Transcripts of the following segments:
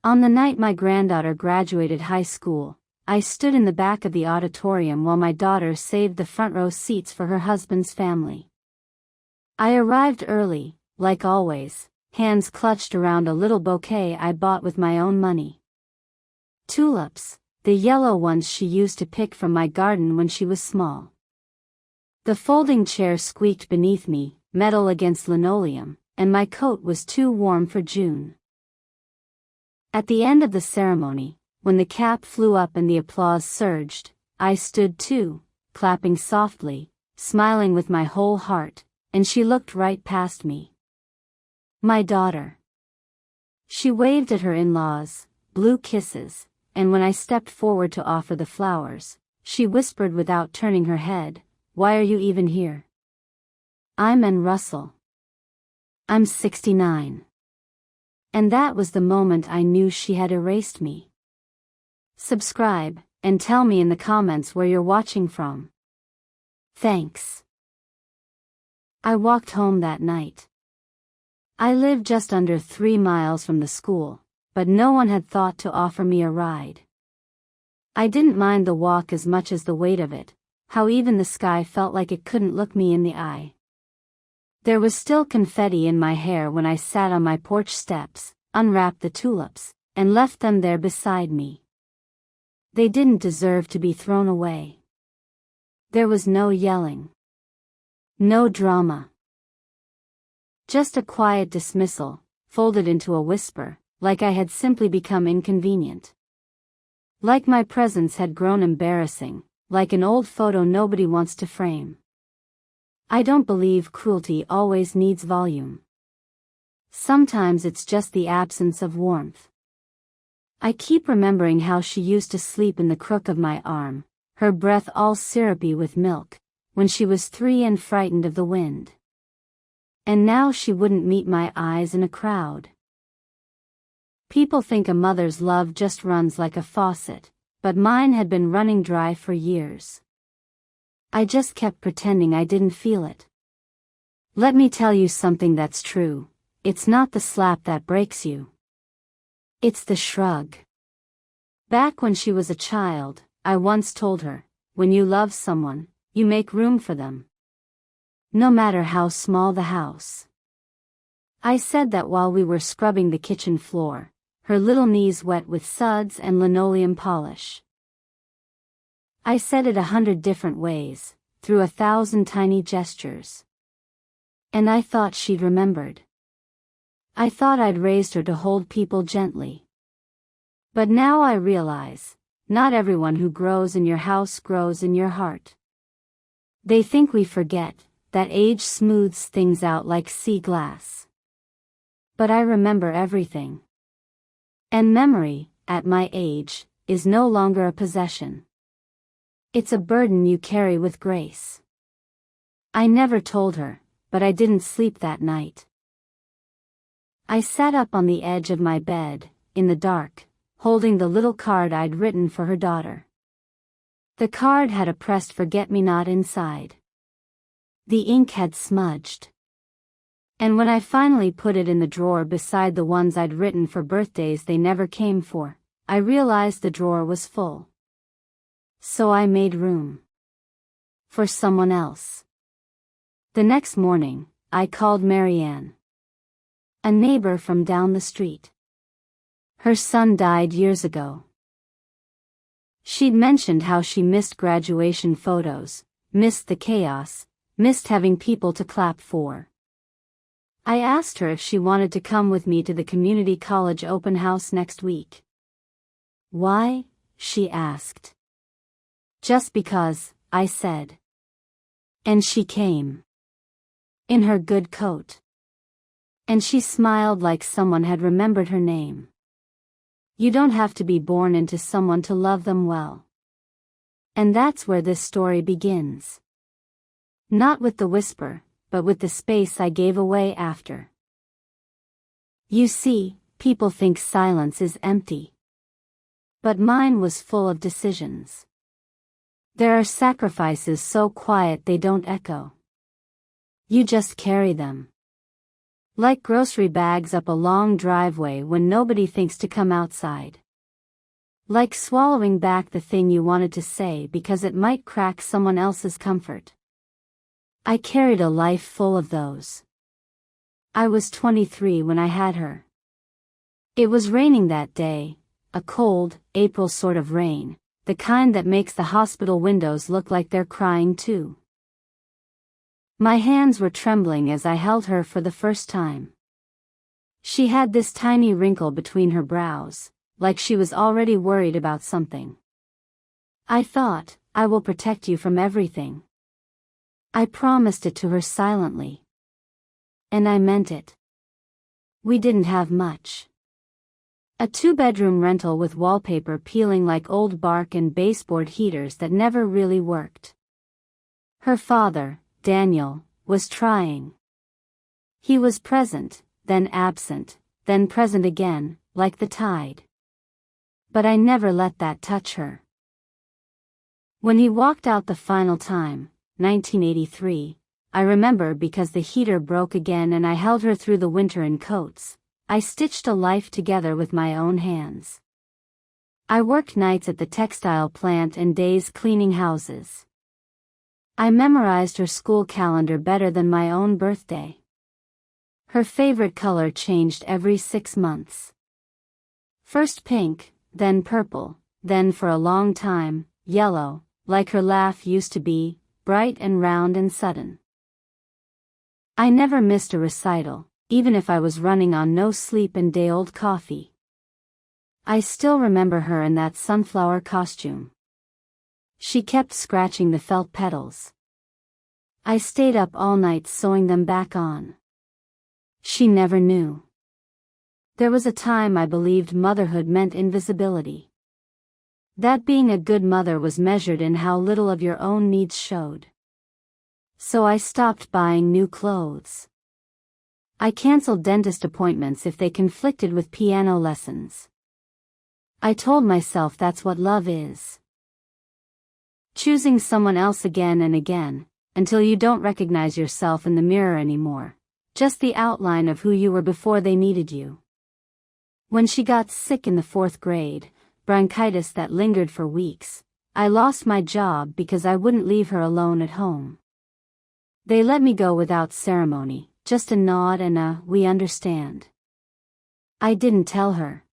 On the night my granddaughter graduated high school, I stood in the back of the auditorium while my daughter saved the front row seats for her husband's family. I arrived early, like always, hands clutched around a little bouquet I bought with my own money. Tulips, the yellow ones she used to pick from my garden when she was small. The folding chair squeaked beneath me, metal against linoleum, and my coat was too warm for June. At the end of the ceremony, when the cap flew up and the applause surged, I stood too, clapping softly, smiling with my whole heart, and she looked right past me. My daughter. She waved at her in-laws, blew kisses, and when I stepped forward to offer the flowers, she whispered without turning her head, "Why are you even here?" "I'm Ann Russell. I'm 69. And that was the moment I knew she had erased me. Subscribe, and tell me in the comments where you're watching from. Thanks. I walked home that night. I lived just under 3 miles from the school, but no one had thought to offer me a ride. I didn't mind the walk as much as the weight of it, how even the sky felt like it couldn't look me in the eye. There was still confetti in my hair when I sat on my porch steps, unwrapped the tulips, and left them there beside me. They didn't deserve to be thrown away. There was no yelling. No drama. Just a quiet dismissal, folded into a whisper, like I had simply become inconvenient. Like my presence had grown embarrassing, like an old photo nobody wants to frame. I don't believe cruelty always needs volume. Sometimes it's just the absence of warmth. I keep remembering how she used to sleep in the crook of my arm, her breath all syrupy with milk, when she was 3 and frightened of the wind. And now she wouldn't meet my eyes in a crowd. People think a mother's love just runs like a faucet, but mine had been running dry for years. I just kept pretending I didn't feel it. Let me tell you something that's true. It's not the slap that breaks you. It's the shrug. Back when she was a child, I once told her, when you love someone, you make room for them. No matter how small the house. I said that while we were scrubbing the kitchen floor, her little knees wet with suds and linoleum polish. I said it 100 different ways, through 1,000 tiny gestures. And I thought she'd remembered. I thought I'd raised her to hold people gently. But now I realize, not everyone who grows in your house grows in your heart. They think we forget that age smooths things out like sea glass. But I remember everything. And memory, at my age, is no longer a possession. It's a burden you carry with grace. I never told her, but I didn't sleep that night. I sat up on the edge of my bed, in the dark, holding the little card I'd written for her daughter. The card had a pressed forget-me-not inside. The ink had smudged. And when I finally put it in the drawer beside the ones I'd written for birthdays they never came for, I realized the drawer was full. So I made room. For someone else. The next morning, I called Marianne. A neighbor from down the street. Her son died years ago. She'd mentioned how she missed graduation photos, missed the chaos, missed having people to clap for. I asked her if she wanted to come with me to the community college open house next week. Why? She asked. Just because, I said. And she came. In her good coat. And she smiled like someone had remembered her name. You don't have to be born into someone to love them well. And that's where this story begins. Not with the whisper, but with the space I gave away after. You see, people think silence is empty. But mine was full of decisions. There are sacrifices so quiet they don't echo. You just carry them. Like grocery bags up a long driveway when nobody thinks to come outside. Like swallowing back the thing you wanted to say because it might crack someone else's comfort. I carried a life full of those. I was 23 when I had her. It was raining that day, a cold, April sort of rain, the kind that makes the hospital windows look like they're crying too. My hands were trembling as I held her for the first time. She had this tiny wrinkle between her brows, like she was already worried about something. I thought, I will protect you from everything. I promised it to her silently. And I meant it. We didn't have much. A 2-bedroom rental with wallpaper peeling like old bark and baseboard heaters that never really worked. Her father, Daniel, was trying. He was present, then absent, then present again, like the tide. But I never let that touch her. When he walked out the final time, 1983, I remember because the heater broke again and I held her through the winter in coats. I stitched a life together with my own hands. I worked nights at the textile plant and days cleaning houses. I memorized her school calendar better than my own birthday. Her favorite color changed every 6 months. First pink, then purple, then for a long time, yellow, like her laugh used to be, bright and round and sudden. I never missed a recital, even if I was running on no sleep and day-old coffee. I still remember her in that sunflower costume. She kept scratching the felt petals. I stayed up all night sewing them back on. She never knew. There was a time I believed motherhood meant invisibility. That being a good mother was measured in how little of your own needs showed. So I stopped buying new clothes. I canceled dentist appointments if they conflicted with piano lessons. I told myself that's what love is. Choosing someone else again and again, until you don't recognize yourself in the mirror anymore, just the outline of who you were before they needed you. When she got sick in the 4th grade, bronchitis that lingered for weeks, I lost my job because I wouldn't leave her alone at home. They let me go without ceremony, just a nod and a, "we understand." I didn't tell her.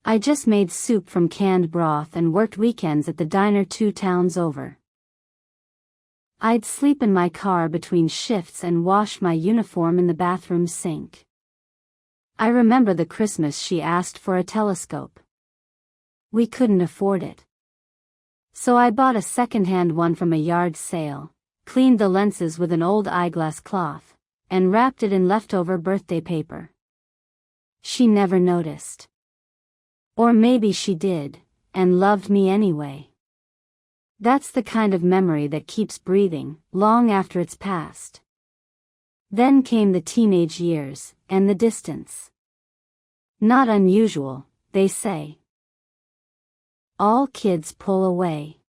I just made soup from canned broth and worked weekends at the diner 2 towns over. I'd sleep in my car between shifts and wash my uniform in the bathroom sink. I remember the Christmas she asked for a telescope. We couldn't afford it. So I bought a second-hand one from a yard sale, cleaned the lenses with an old eyeglass cloth, and wrapped it in leftover birthday paper. She never noticed. Or maybe she did, and loved me anyway. That's the kind of memory that keeps breathing, long after it's passed. Then came the teenage years, and the distance. Not unusual, they say. All kids pull away.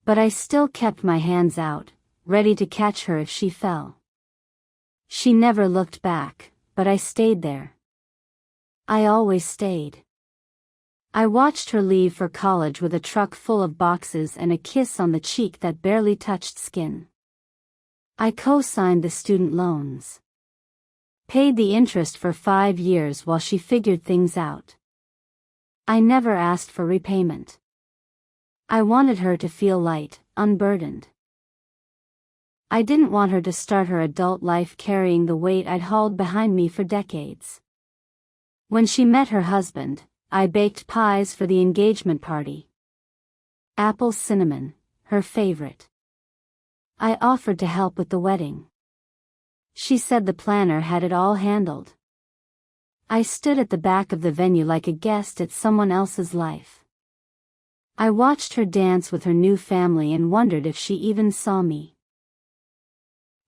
But I still kept my hands out, ready to catch her if she fell. She never looked back, but I stayed there. I always stayed. I watched her leave for college with a truck full of boxes and a kiss on the cheek that barely touched skin. I co-signed the student loans. Paid the interest for 5 years while she figured things out. I never asked for repayment. I wanted her to feel light, unburdened. I didn't want her to start her adult life carrying the weight I'd hauled behind me for decades. When she met her husband, I baked pies for the engagement party. Apple cinnamon, her favorite. I offered to help with the wedding. She said the planner had it all handled. I stood at the back of the venue like a guest at someone else's life. I watched her dance with her new family and wondered if she even saw me.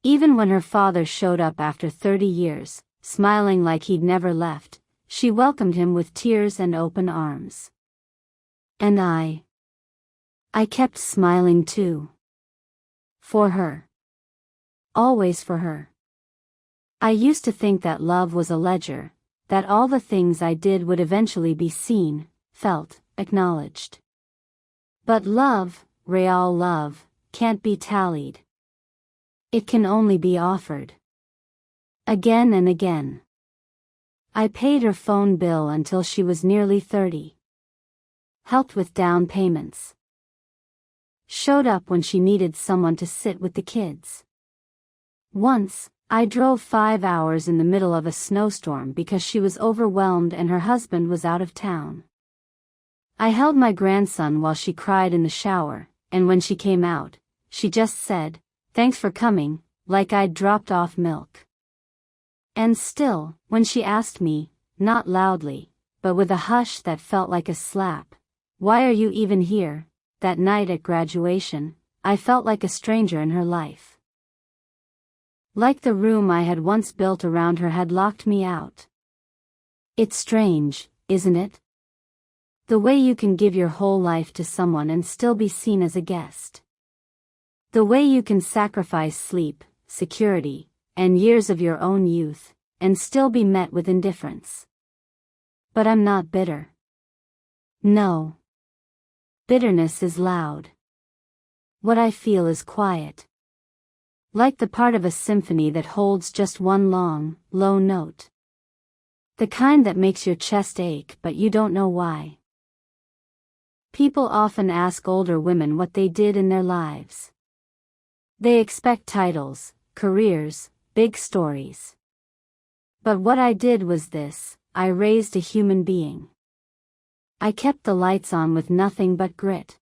Even when her father showed up after 30 years, smiling like he'd never left, she welcomed him with tears and open arms. And I kept smiling too. For her. Always for her. I used to think that love was a ledger, that all the things I did would eventually be seen, felt, acknowledged. But love, real love, can't be tallied. It can only be offered. Again and again. I paid her phone bill until she was nearly 30. Helped with down payments. Showed up when she needed someone to sit with the kids. Once, I drove 5 hours in the middle of a snowstorm because she was overwhelmed and her husband was out of town. I held my grandson while she cried in the shower, and when she came out, she just said, "Thanks for coming," like I'd dropped off milk. And still, when she asked me, not loudly, but with a hush that felt like a slap, "Why are you even here?" that night at graduation, I felt like a stranger in her life. Like the room I had once built around her had locked me out. It's strange, isn't it? The way you can give your whole life to someone and still be seen as a guest. The way you can sacrifice sleep, security, and years of your own youth, and still be met with indifference. But I'm not bitter. No. Bitterness is loud. What I feel is quiet. Like the part of a symphony that holds just one long, low note. The kind that makes your chest ache but you don't know why. People often ask older women what they did in their lives. They expect titles, careers, big stories. But what I did was this: I raised a human being. I kept the lights on with nothing but grit.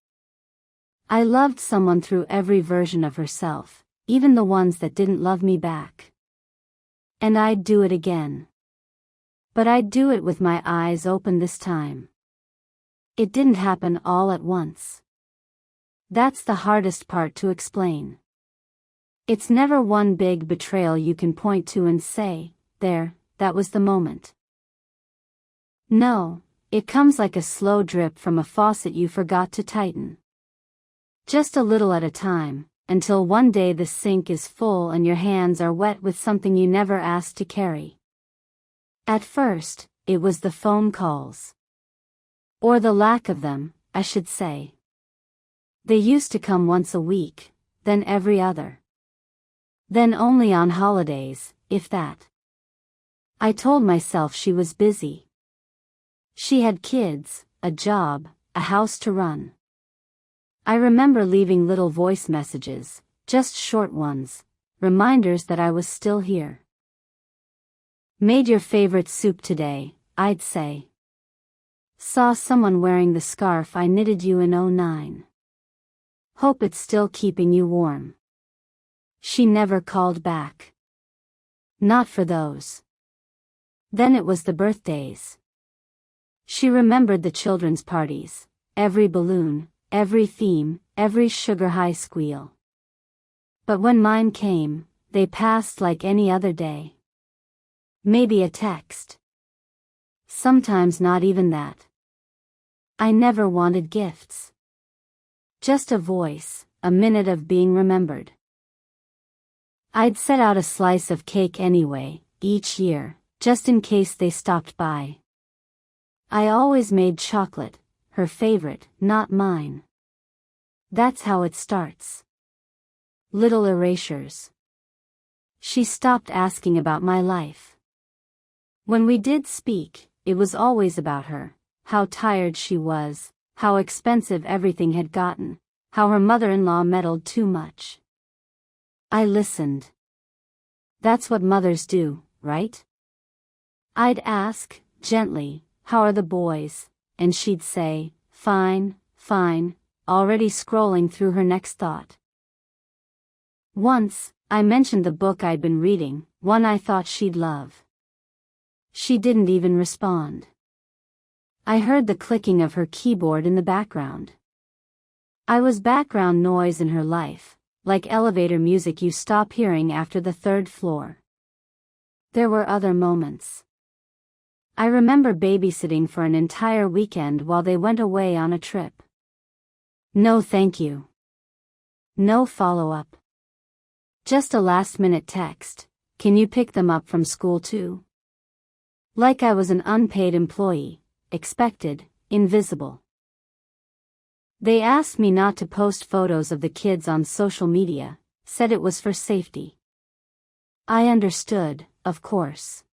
I loved someone through every version of herself, even the ones that didn't love me back. And I'd do it again. But I'd do it with my eyes open this time. It didn't happen all at once. That's the hardest part to explain. It's never one big betrayal you can point to and say, "There, that was the moment." No, it comes like a slow drip from a faucet you forgot to tighten. Just a little at a time, until one day the sink is full and your hands are wet with something you never asked to carry. At first, it was the phone calls. Or the lack of them, I should say. They used to come once a week, then every other. Then only on holidays, if that. I told myself she was busy. She had kids, a job, a house to run. I remember leaving little voice messages, just short ones, reminders that I was still here. "Made your favorite soup today," I'd say. "Saw someone wearing the scarf I knitted you in '09. Hope it's still keeping you warm." She never called back. Not for those. Then it was the birthdays. She remembered the children's parties, every balloon, every theme, every sugar high squeal. But when mine came, they passed like any other day. Maybe a text. Sometimes not even that. I never wanted gifts. Just a voice, a minute of being remembered. I'd set out a slice of cake anyway, each year, just in case they stopped by. I always made chocolate, her favorite, not mine. That's how it starts. Little erasures. She stopped asking about my life. When we did speak, it was always about her, how tired she was, how expensive everything had gotten, how her mother-in-law meddled too much. I listened. That's what mothers do, right? I'd ask, gently, "How are the boys?" and she'd say, "Fine, fine," already scrolling through her next thought. Once, I mentioned the book I'd been reading, one I thought she'd love. She didn't even respond. I heard the clicking of her keyboard in the background. I was background noise in her life, like elevator music you stop hearing after the 3rd floor. There were other moments. I remember babysitting for an entire weekend while they went away on a trip. No thank you. No follow-up. Just a last-minute text. Can you pick them up from school too? Like I was an unpaid employee, expected, invisible. They asked me not to post photos of the kids on social media, said it was for safety. I understood, of course.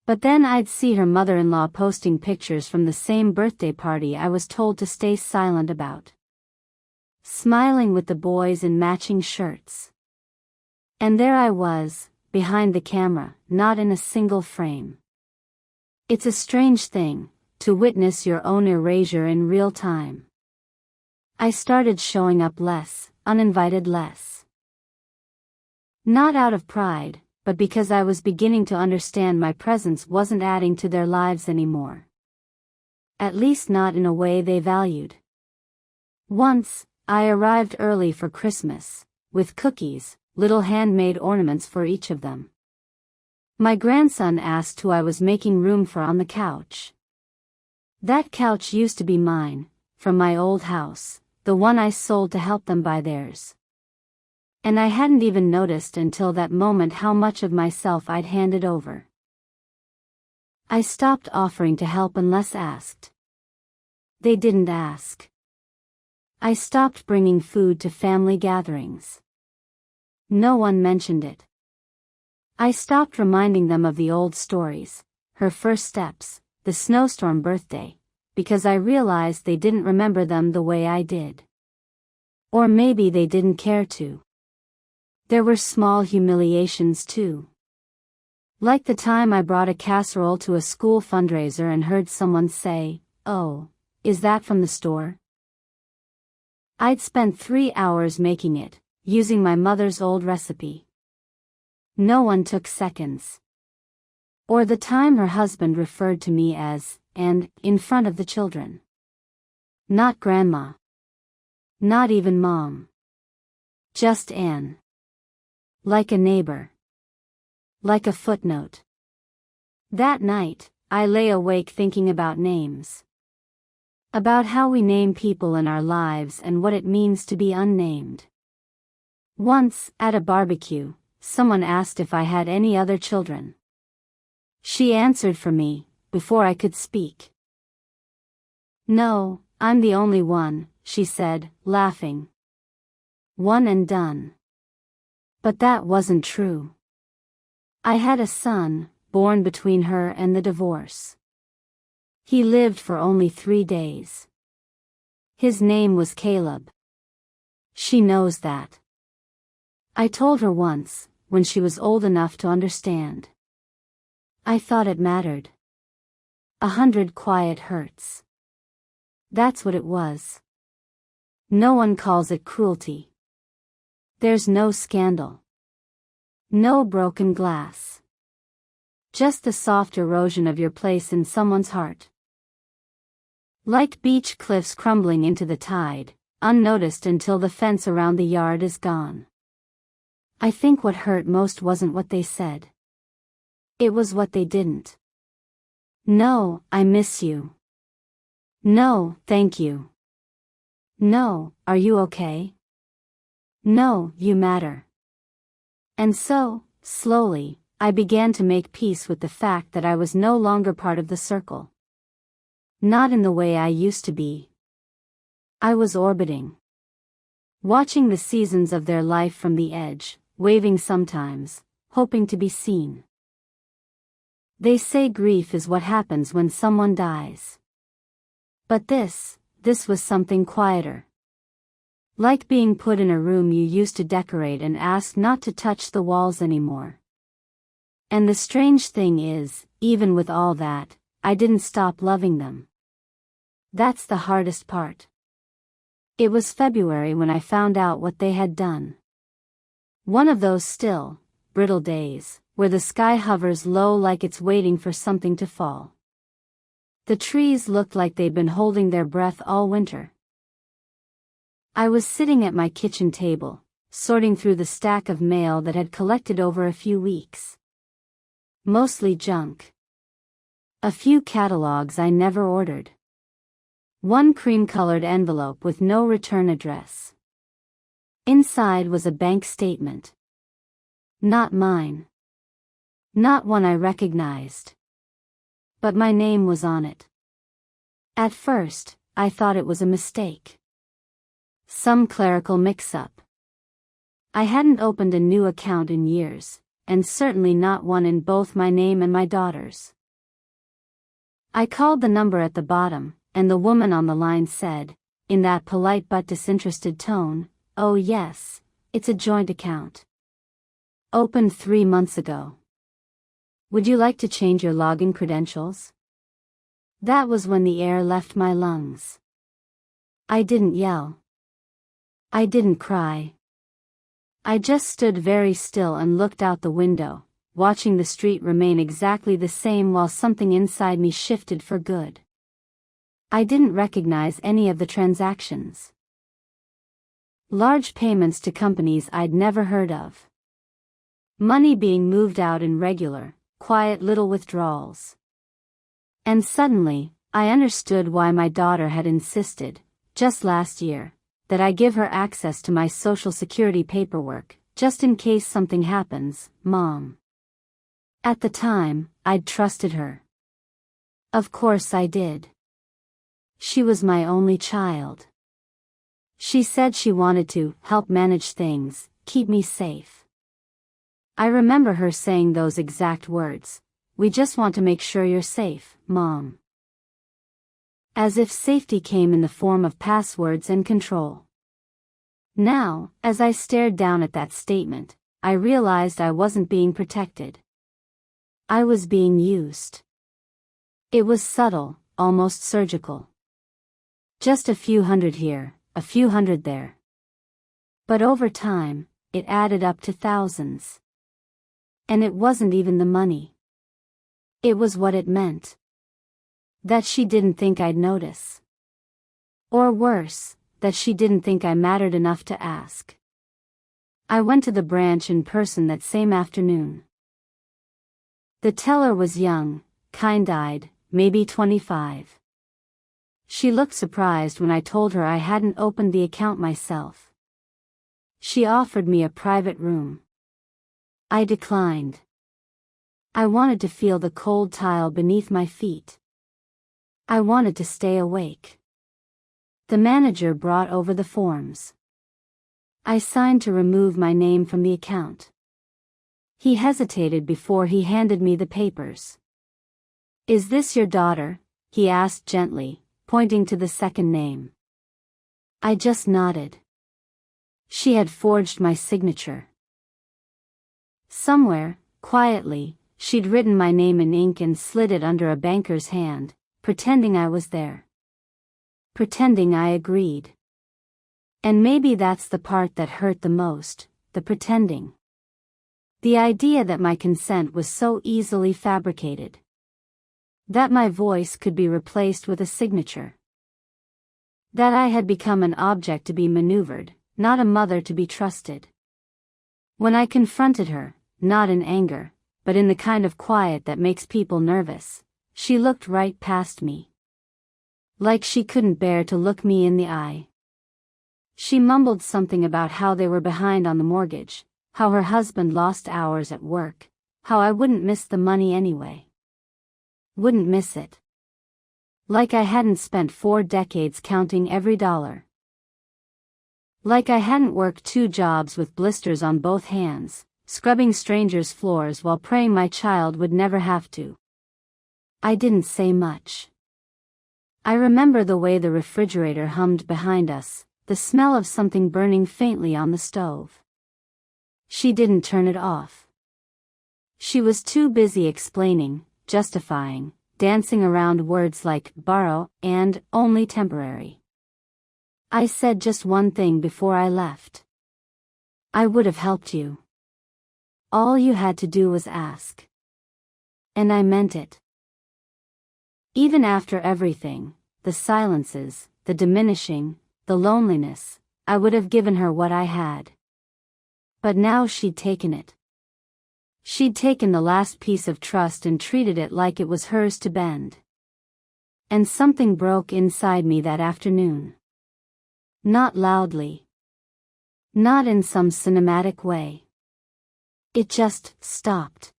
But then I'd see her mother-in-law posting pictures from the same birthday party I was told to stay silent about. Smiling with the boys in matching shirts. And there I was, behind the camera, not in a single frame. It's a strange thing, to witness your own erasure in real time. I started showing up less, uninvited less. Not out of pride, but because I was beginning to understand my presence wasn't adding to their lives anymore. At least not in a way they valued. Once, I arrived early for Christmas, with cookies, little handmade ornaments for each of them. My grandson asked who I was making room for on the couch. That couch used to be mine, from my old house, the one I sold to help them buy theirs. And I hadn't even noticed until that moment how much of myself I'd handed over. I stopped offering to help unless asked. They didn't ask. I stopped bringing food to family gatherings. No one mentioned it. I stopped reminding them of the old stories, her first steps, the snowstorm birthday, because I realized they didn't remember them the way I did. Or maybe they didn't care to. There were small humiliations too. Like the time I brought a casserole to a school fundraiser and heard someone say, "Oh, is that from the store?" I'd spent 3 hours making it, using my mother's old recipe. No one took seconds. Or the time her husband referred to me as, and, in front of the children. Not grandma. Not even mom. Just Anne. Like a neighbor. Like a footnote. That night, I lay awake thinking about names. About how we name people in our lives and what it means to be unnamed. Once, at a barbecue, someone asked if I had any other children. She answered for me, before I could speak. "No, I'm the only one," she said, laughing. "One and done." But that wasn't true. I had a son, born between her and the divorce. He lived for only 3 days. His name was Caleb. She knows that. I told her once, when she was old enough to understand. I thought it mattered. 100 quiet hurts. That's what it was. No one calls it cruelty. There's no scandal. No broken glass. Just the soft erosion of your place in someone's heart. Like beach cliffs crumbling into the tide, unnoticed until the fence around the yard is gone. I think what hurt most wasn't what they said. It was what they didn't. "No, I miss you." "No, thank you." "No, are you okay?" "No, you matter." And so, slowly, I began to make peace with the fact that I was no longer part of the circle. Not in the way I used to be. I was orbiting. Watching the seasons of their life from the edge, waving sometimes, hoping to be seen. They say grief is what happens when someone dies. But this was something quieter. Like being put in a room you used to decorate and asked not to touch the walls anymore. And the strange thing is, even with all that, I didn't stop loving them. That's the hardest part. It was February when I found out what they had done. One of those still, brittle days, where the sky hovers low like it's waiting for something to fall. The trees looked like they'd been holding their breath all winter. I was sitting at my kitchen table, sorting through the stack of mail that had collected over a few weeks. Mostly junk. A few catalogs I never ordered. One cream-colored envelope with no return address. Inside was a bank statement. Not mine. Not one I recognized. But my name was on it. At first, I thought it was a mistake. Some clerical mix-up. I hadn't opened a new account in years, and certainly not one in both my name and my daughter's. I called the number at the bottom, and the woman on the line said, in that polite but disinterested tone, "Oh yes, it's a joint account. Opened 3 months ago. Would you like to change your login credentials?" That was when the air left my lungs. I didn't yell. I didn't cry. I just stood very still and looked out the window, watching the street remain exactly the same while something inside me shifted for good. I didn't recognize any of the transactions. Large payments to companies I'd never heard of. Money being moved out in regular, quiet little withdrawals. And suddenly, I understood why my daughter had insisted, just last year, that I give her access to my Social Security paperwork, just in case something happens, Mom. At the time, I'd trusted her. Of course I did. She was my only child. She said she wanted to help manage things, keep me safe. I remember her saying those exact words. "We just want to make sure you're safe, Mom." As if safety came in the form of passwords and control. Now, as I stared down at that statement, I realized I wasn't being protected. I was being used. It was subtle, almost surgical. Just a few hundred here, a few hundred there. But over time, it added up to thousands. And it wasn't even the money. It was what it meant. That she didn't think I'd notice. Or worse, that she didn't think I mattered enough to ask. I went to the branch in person that same afternoon. The teller was young, kind-eyed, maybe 25. She looked surprised when I told her I hadn't opened the account myself. She offered me a private room. I declined. I wanted to feel the cold tile beneath my feet. I wanted to stay awake. The manager brought over the forms. I signed to remove my name from the account. He hesitated before he handed me the papers. "Is this your daughter?" he asked gently, pointing to the second name. I just nodded. She had forged my signature. Somewhere, quietly, she'd written my name in ink and slid it under a banker's hand, pretending I was there. Pretending I agreed. And maybe that's the part that hurt the most, the pretending. The idea that my consent was so easily fabricated. That my voice could be replaced with a signature. That I had become an object to be maneuvered, not a mother to be trusted. When I confronted her, not in anger, but in the kind of quiet that makes people nervous, she looked right past me. Like she couldn't bear to look me in the eye. She mumbled something about how they were behind on the mortgage, how her husband lost hours at work, how I wouldn't miss the money anyway. Wouldn't miss it. Like I hadn't spent 4 decades counting every dollar. Like I hadn't worked 2 jobs with blisters on both hands, scrubbing strangers' floors while praying my child would never have to. I didn't say much. I remember the way the refrigerator hummed behind us, the smell of something burning faintly on the stove. She didn't turn it off. She was too busy explaining, justifying, dancing around words like borrow and only temporary. I said just one thing before I left. "I would have helped you. All you had to do was ask." And I meant it. Even after everything, the silences, the diminishing, the loneliness, I would have given her what I had. But now she'd taken it. She'd taken the last piece of trust and treated it like it was hers to bend. And something broke inside me that afternoon. Not loudly. Not in some cinematic way. It just stopped.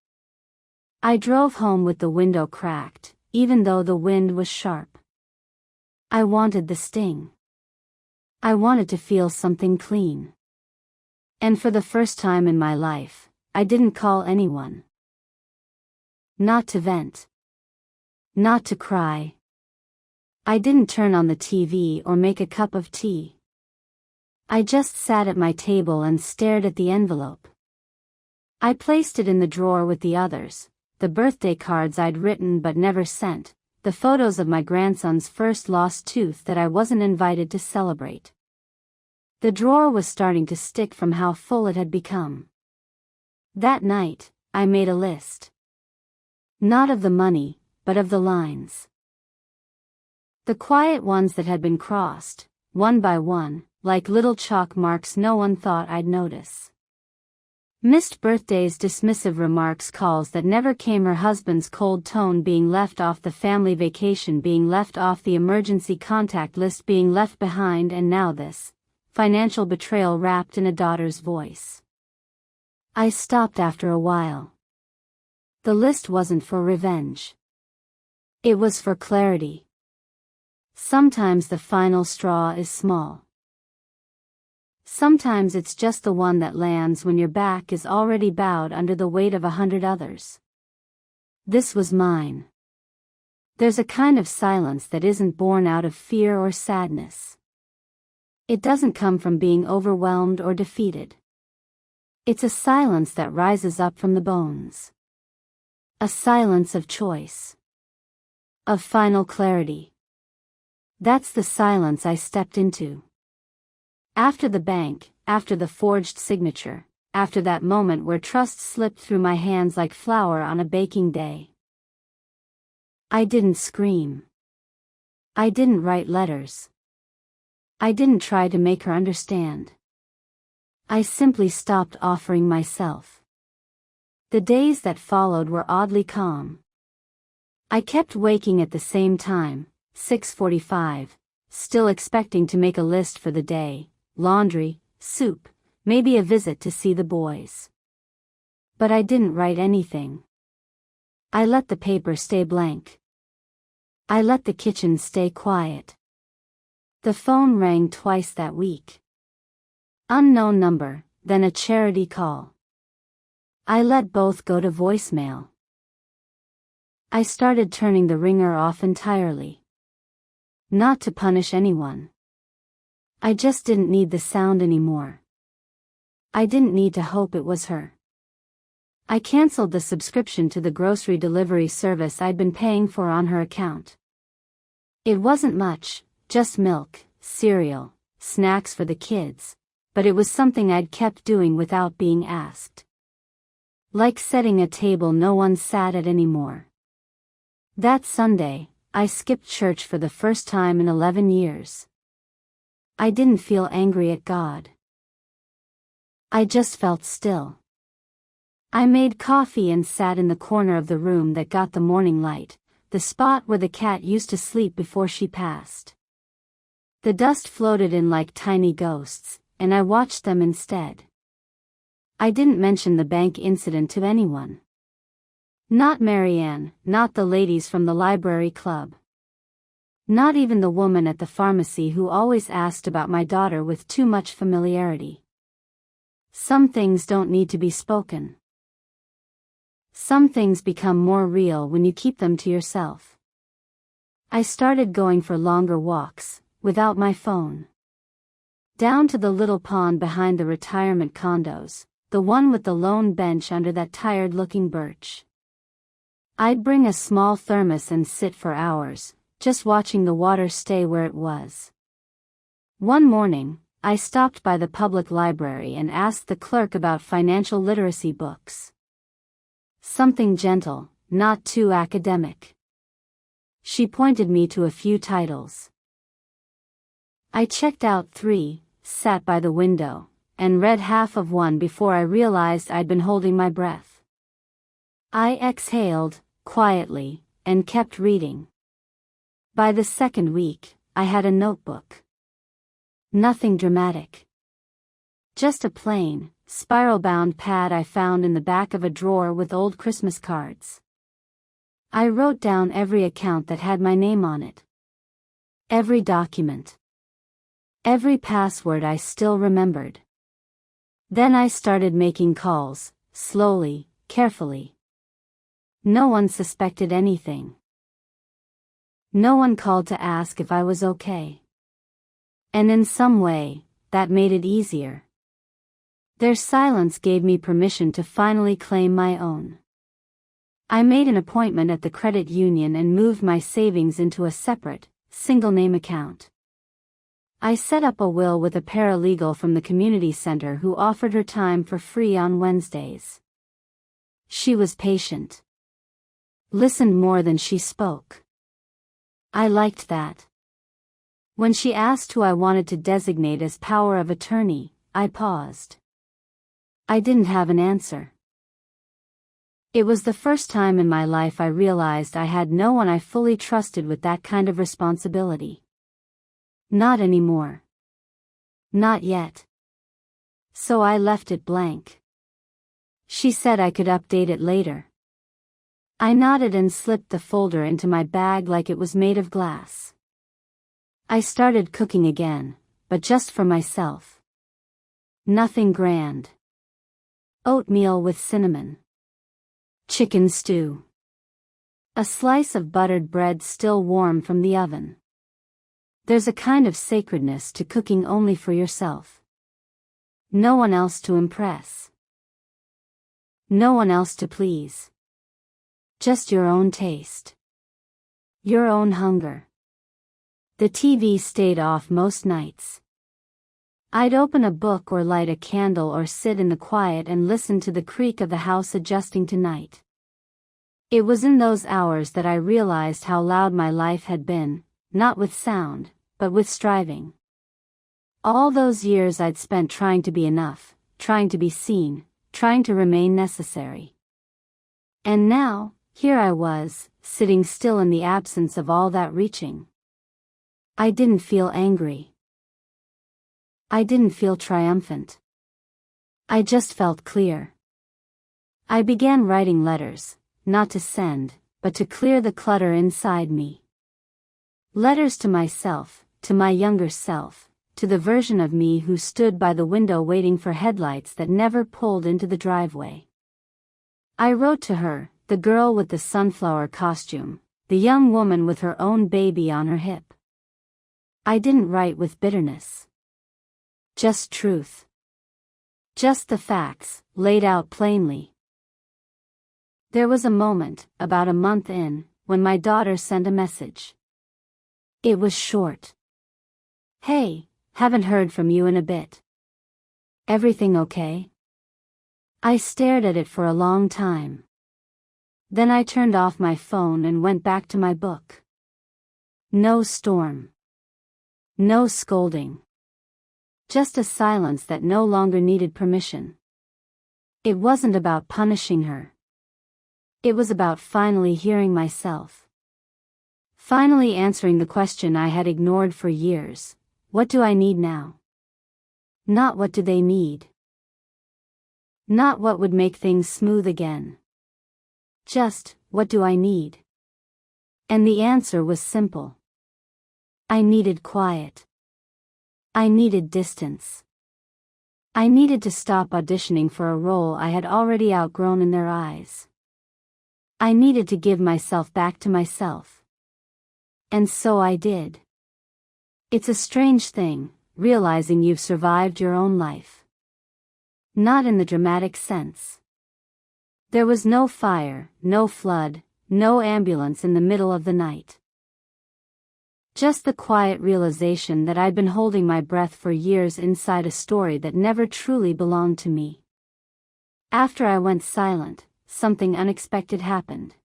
I drove home with the window cracked, even though the wind was sharp. I wanted the sting. I wanted to feel something clean. And for the first time in my life, I didn't call anyone. Not to vent. Not to cry. I didn't turn on the TV or make a cup of tea. I just sat at my table and stared at the envelope. I placed it in the drawer with the others, the birthday cards I'd written but never sent, the photos of my grandson's first lost tooth that I wasn't invited to celebrate. The drawer was starting to stick from how full it had become. That night, I made a list. Not of the money, but of the lines. The quiet ones that had been crossed, one by one, like little chalk marks no one thought I'd notice. Missed birthdays, dismissive remarks, calls that never came, her husband's cold tone being left off, the family vacation being left off, the emergency contact list being left behind, and now this financial betrayal wrapped in a daughter's voice. I stopped after a while. The list wasn't for revenge. It was for clarity. Sometimes the final straw is small. Sometimes it's just the one that lands when your back is already bowed under the weight of 100 others. This was mine. There's a kind of silence that isn't born out of fear or sadness. It doesn't come from being overwhelmed or defeated. It's a silence that rises up from the bones. A silence of choice. Of final clarity. That's the silence I stepped into. After the bank, after the forged signature, after that moment where trust slipped through my hands like flour on a baking day. I didn't scream. I didn't write letters. I didn't try to make her understand. I simply stopped offering myself. The days that followed were oddly calm. I kept waking at the same time, 6:45, still expecting to make a list for the day. Laundry, soup, maybe a visit to see the boys. But I didn't write anything. I let the paper stay blank. I let the kitchen stay quiet. The phone rang twice that week. Unknown number, then a charity call. I let both go to voicemail. I started turning the ringer off entirely. Not to punish anyone. I just didn't need the sound anymore. I didn't need to hope it was her. I canceled the subscription to the grocery delivery service I'd been paying for on her account. It wasn't much, just milk, cereal, snacks for the kids, but it was something I'd kept doing without being asked. Like setting a table no one sat at anymore. That Sunday, I skipped church for the first time in 11 years. I didn't feel angry at God. I just felt still. I made coffee and sat in the corner of the room that got the morning light, the spot where the cat used to sleep before she passed. The dust floated in like tiny ghosts, and I watched them instead. I didn't mention the bank incident to anyone. Not Marianne, not the ladies from the library club. Not even the woman at the pharmacy who always asked about my daughter with too much familiarity. Some things don't need to be spoken. Some things become more real when you keep them to yourself. I started going for longer walks, without my phone. Down to the little pond behind the retirement condos, the one with the lone bench under that tired-looking birch. I'd bring a small thermos and sit for hours, just watching the water stay where it was. One morning, I stopped by the public library and asked the clerk about financial literacy books. Something gentle, not too academic. She pointed me to a few titles. I checked out 3, sat by the window, and read half of one before I realized I'd been holding my breath. I exhaled, quietly, and kept reading. By the second week, I had a notebook. Nothing dramatic. Just a plain, spiral-bound pad I found in the back of a drawer with old Christmas cards. I wrote down every account that had my name on it. Every document. Every password I still remembered. Then I started making calls, slowly, carefully. No one suspected anything. No one called to ask if I was okay. And in some way, that made it easier. Their silence gave me permission to finally claim my own. I made an appointment at the credit union and moved my savings into a separate, single-name account. I set up a will with a paralegal from the community center who offered her time for free on Wednesdays. She was patient. Listened more than she spoke. I liked that. When she asked who I wanted to designate as power of attorney, I paused. I didn't have an answer. It was the first time in my life I realized I had no one I fully trusted with that kind of responsibility. Not anymore. Not yet. So I left it blank. She said I could update it later. I nodded and slipped the folder into my bag like it was made of glass. I started cooking again, but just for myself. Nothing grand. Oatmeal with cinnamon. Chicken stew. A slice of buttered bread still warm from the oven. There's a kind of sacredness to cooking only for yourself. No one else to impress. No one else to please. Just your own taste. Your own hunger. The TV stayed off most nights. I'd open a book or light a candle or sit in the quiet and listen to the creak of the house adjusting to night. It was in those hours that I realized how loud my life had been, not with sound, but with striving. All those years I'd spent trying to be enough, trying to be seen, trying to remain necessary. And now, here I was, sitting still in the absence of all that reaching. I didn't feel angry. I didn't feel triumphant. I just felt clear. I began writing letters, not to send, but to clear the clutter inside me. Letters to myself, to my younger self, to the version of me who stood by the window waiting for headlights that never pulled into the driveway. I wrote to her, the girl with the sunflower costume, the young woman with her own baby on her hip. I didn't write with bitterness. Just truth. Just the facts, laid out plainly. There was a moment, about a month in, when my daughter sent a message. It was short. Hey, haven't heard from you in a bit. Everything okay? I stared at it for a long time. Then I turned off my phone and went back to my book. No storm. No scolding. Just a silence that no longer needed permission. It wasn't about punishing her. It was about finally hearing myself. Finally answering the question I had ignored for years. What do I need now? Not what do they need. Not what would make things smooth again. Just, what do I need? And the answer was simple. I needed quiet. I needed distance. I needed to stop auditioning for a role I had already outgrown in their eyes. I needed to give myself back to myself. And so I did. It's a strange thing, realizing you've survived your own life. Not in the dramatic sense. There was no fire, no flood, no ambulance in the middle of the night. Just the quiet realization that I'd been holding my breath for years inside a story that never truly belonged to me. After I went silent, something unexpected happened.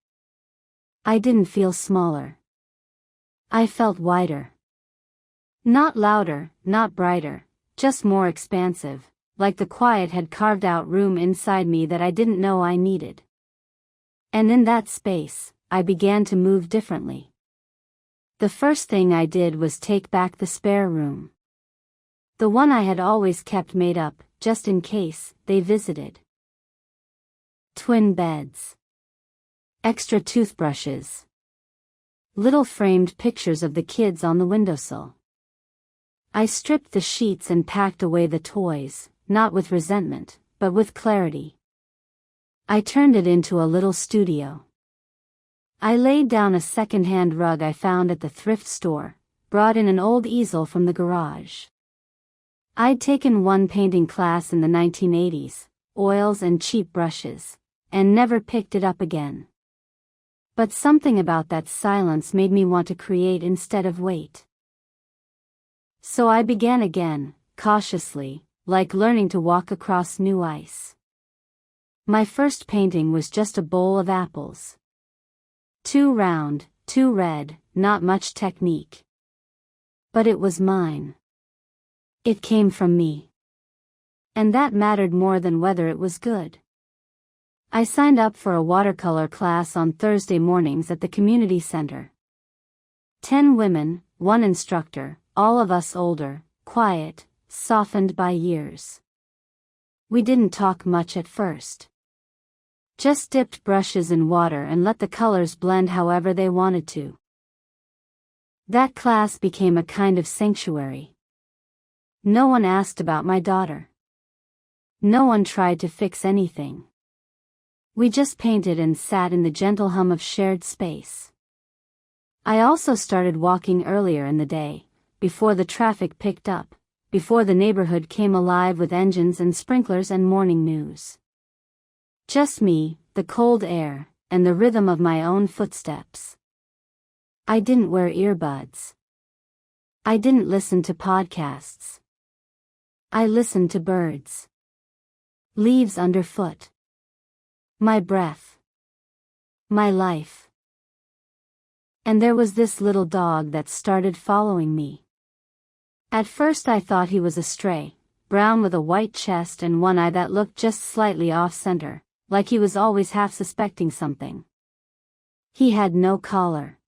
I didn't feel smaller. I felt wider. Not louder, not brighter, just more expansive, like the quiet had carved out room inside me that I didn't know I needed. And in that space, I began to move differently. The first thing I did was take back the spare room. The one I had always kept made up, just in case they visited. Twin beds. Extra toothbrushes. Little framed pictures of the kids on the windowsill. I stripped the sheets and packed away the toys, not with resentment, but with clarity. I turned it into a little studio. I laid down a second-hand rug I found at the thrift store, brought in an old easel from the garage. I'd taken one painting class in the 1980s, oils and cheap brushes, and never picked it up again. But something about that silence made me want to create instead of wait. So I began again, cautiously, like learning to walk across new ice. My first painting was just a bowl of apples. Too round, too red, not much technique. But it was mine. It came from me. And that mattered more than whether it was good. I signed up for a watercolor class on Thursday mornings at the community center. 10 women, 1 instructor, all of us older, quiet, softened by years. We didn't talk much at first. Just dipped brushes in water and let the colors blend however they wanted to. That class became a kind of sanctuary. No one asked about my daughter. No one tried to fix anything. We just painted and sat in the gentle hum of shared space. I also started walking earlier in the day, before the traffic picked up, before the neighborhood came alive with engines and sprinklers and morning news. Just me, the cold air, and the rhythm of my own footsteps. I didn't wear earbuds. I didn't listen to podcasts. I listened to birds. Leaves underfoot. My breath. My life. And there was this little dog that started following me. At first I thought he was a stray, brown with a white chest and one eye that looked just slightly off-center, like he was always half suspecting something. He had no collar.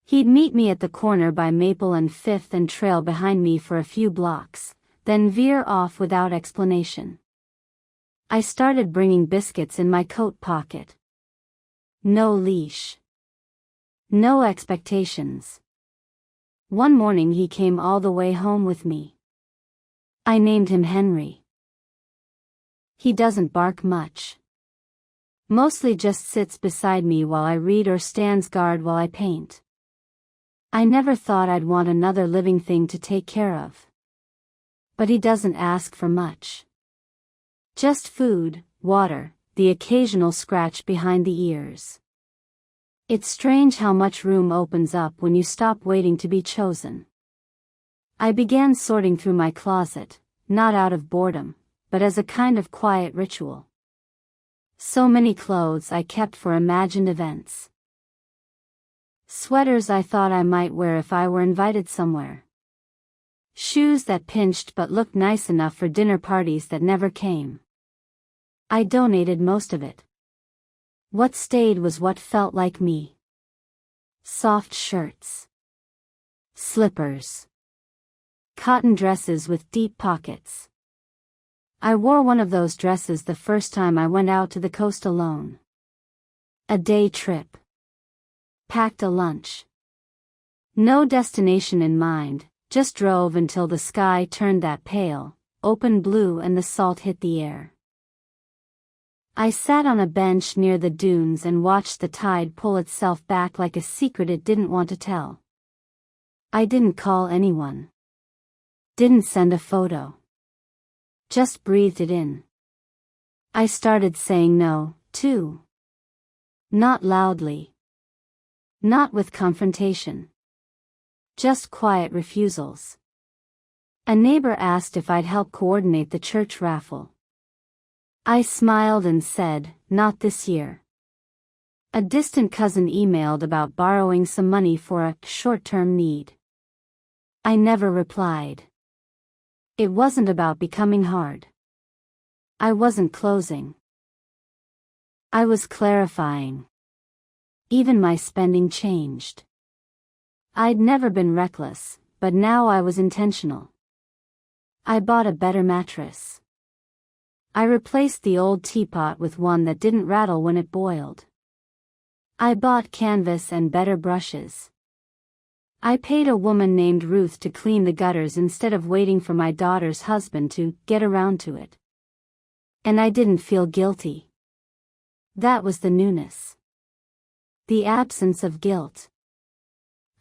He'd meet me at the corner by Maple and 5th and trail behind me for a few blocks, then veer off without explanation. I started bringing biscuits in my coat pocket. No leash. No expectations. One morning he came all the way home with me. I named him Henry. He doesn't bark much. Mostly just sits beside me while I read or stands guard while I paint. I never thought I'd want another living thing to take care of. But he doesn't ask for much. Just food, water, the occasional scratch behind the ears. It's strange how much room opens up when you stop waiting to be chosen. I began sorting through my closet, not out of boredom, but as a kind of quiet ritual. So many clothes I kept for imagined events. Sweaters I thought I might wear if I were invited somewhere. Shoes that pinched but looked nice enough for dinner parties that never came. I donated most of it. What stayed was what felt like me. Soft shirts. Slippers. Cotton dresses with deep pockets. I wore one of those dresses the first time I went out to the coast alone. A day trip. Packed a lunch. No destination in mind, just drove until the sky turned that pale, open blue and the salt hit the air. I sat on a bench near the dunes and watched the tide pull itself back like a secret it didn't want to tell. I didn't call anyone. Didn't send a photo. Just breathed it in. I started saying no, too. Not loudly. Not with confrontation. Just quiet refusals. A neighbor asked if I'd help coordinate the church raffle. I smiled and said, not this year. A distant cousin emailed about borrowing some money for a short-term need. I never replied. It wasn't about becoming hard. I wasn't closing. I was clarifying. Even my spending changed. I'd never been reckless, but now I was intentional. I bought a better mattress. I replaced the old teapot with one that didn't rattle when it boiled. I bought canvas and better brushes. I paid a woman named Ruth to clean the gutters instead of waiting for my daughter's husband to get around to it. And I didn't feel guilty. That was the newness. The absence of guilt.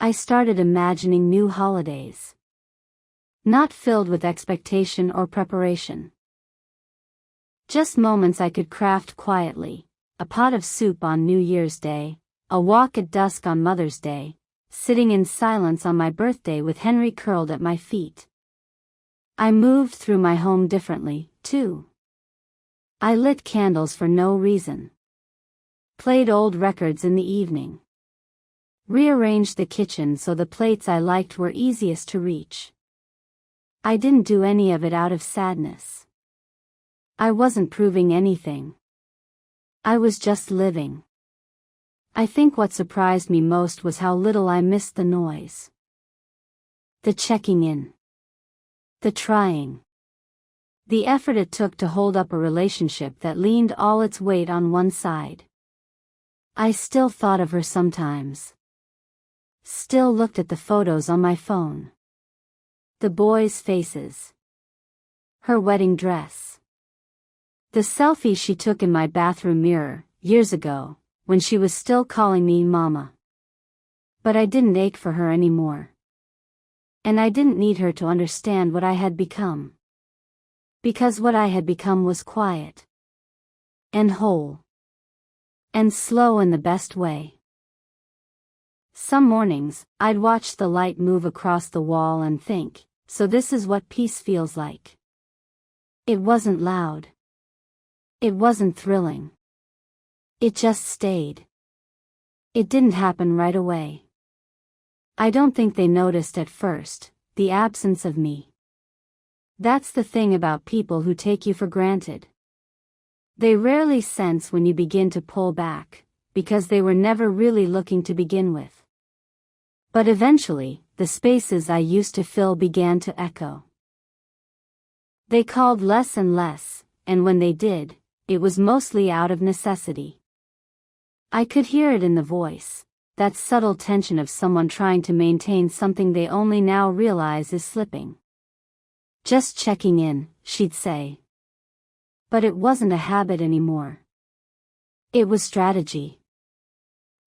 I started imagining new holidays. Not filled with expectation or preparation. Just moments I could craft quietly, a pot of soup on New Year's Day, a walk at dusk on Mother's Day, sitting in silence on my birthday with Henry curled at my feet. I moved through my home differently, too. I lit candles for no reason. Played old records in the evening. Rearranged the kitchen so the plates I liked were easiest to reach. I didn't do any of it out of sadness. I wasn't proving anything. I was just living. I think what surprised me most was how little I missed the noise. The checking in. The trying. The effort it took to hold up a relationship that leaned all its weight on one side. I still thought of her sometimes. Still looked at the photos on my phone. The boys' faces. Her wedding dress. The selfie she took in my bathroom mirror, years ago, when she was still calling me Mama. But I didn't ache for her anymore. And I didn't need her to understand what I had become. Because what I had become was quiet. And whole. And slow in the best way. Some mornings, I'd watch the light move across the wall and think, so this is what peace feels like. It wasn't loud. It wasn't thrilling. It just stayed. It didn't happen right away. I don't think they noticed at first, the absence of me. That's the thing about people who take you for granted. They rarely sense when you begin to pull back, because they were never really looking to begin with. But eventually, the spaces I used to fill began to echo. They called less and less, and when they did, it was mostly out of necessity. I could hear it in the voice, that subtle tension of someone trying to maintain something they only now realize is slipping. Just checking in, she'd say. But it wasn't a habit anymore. It was strategy.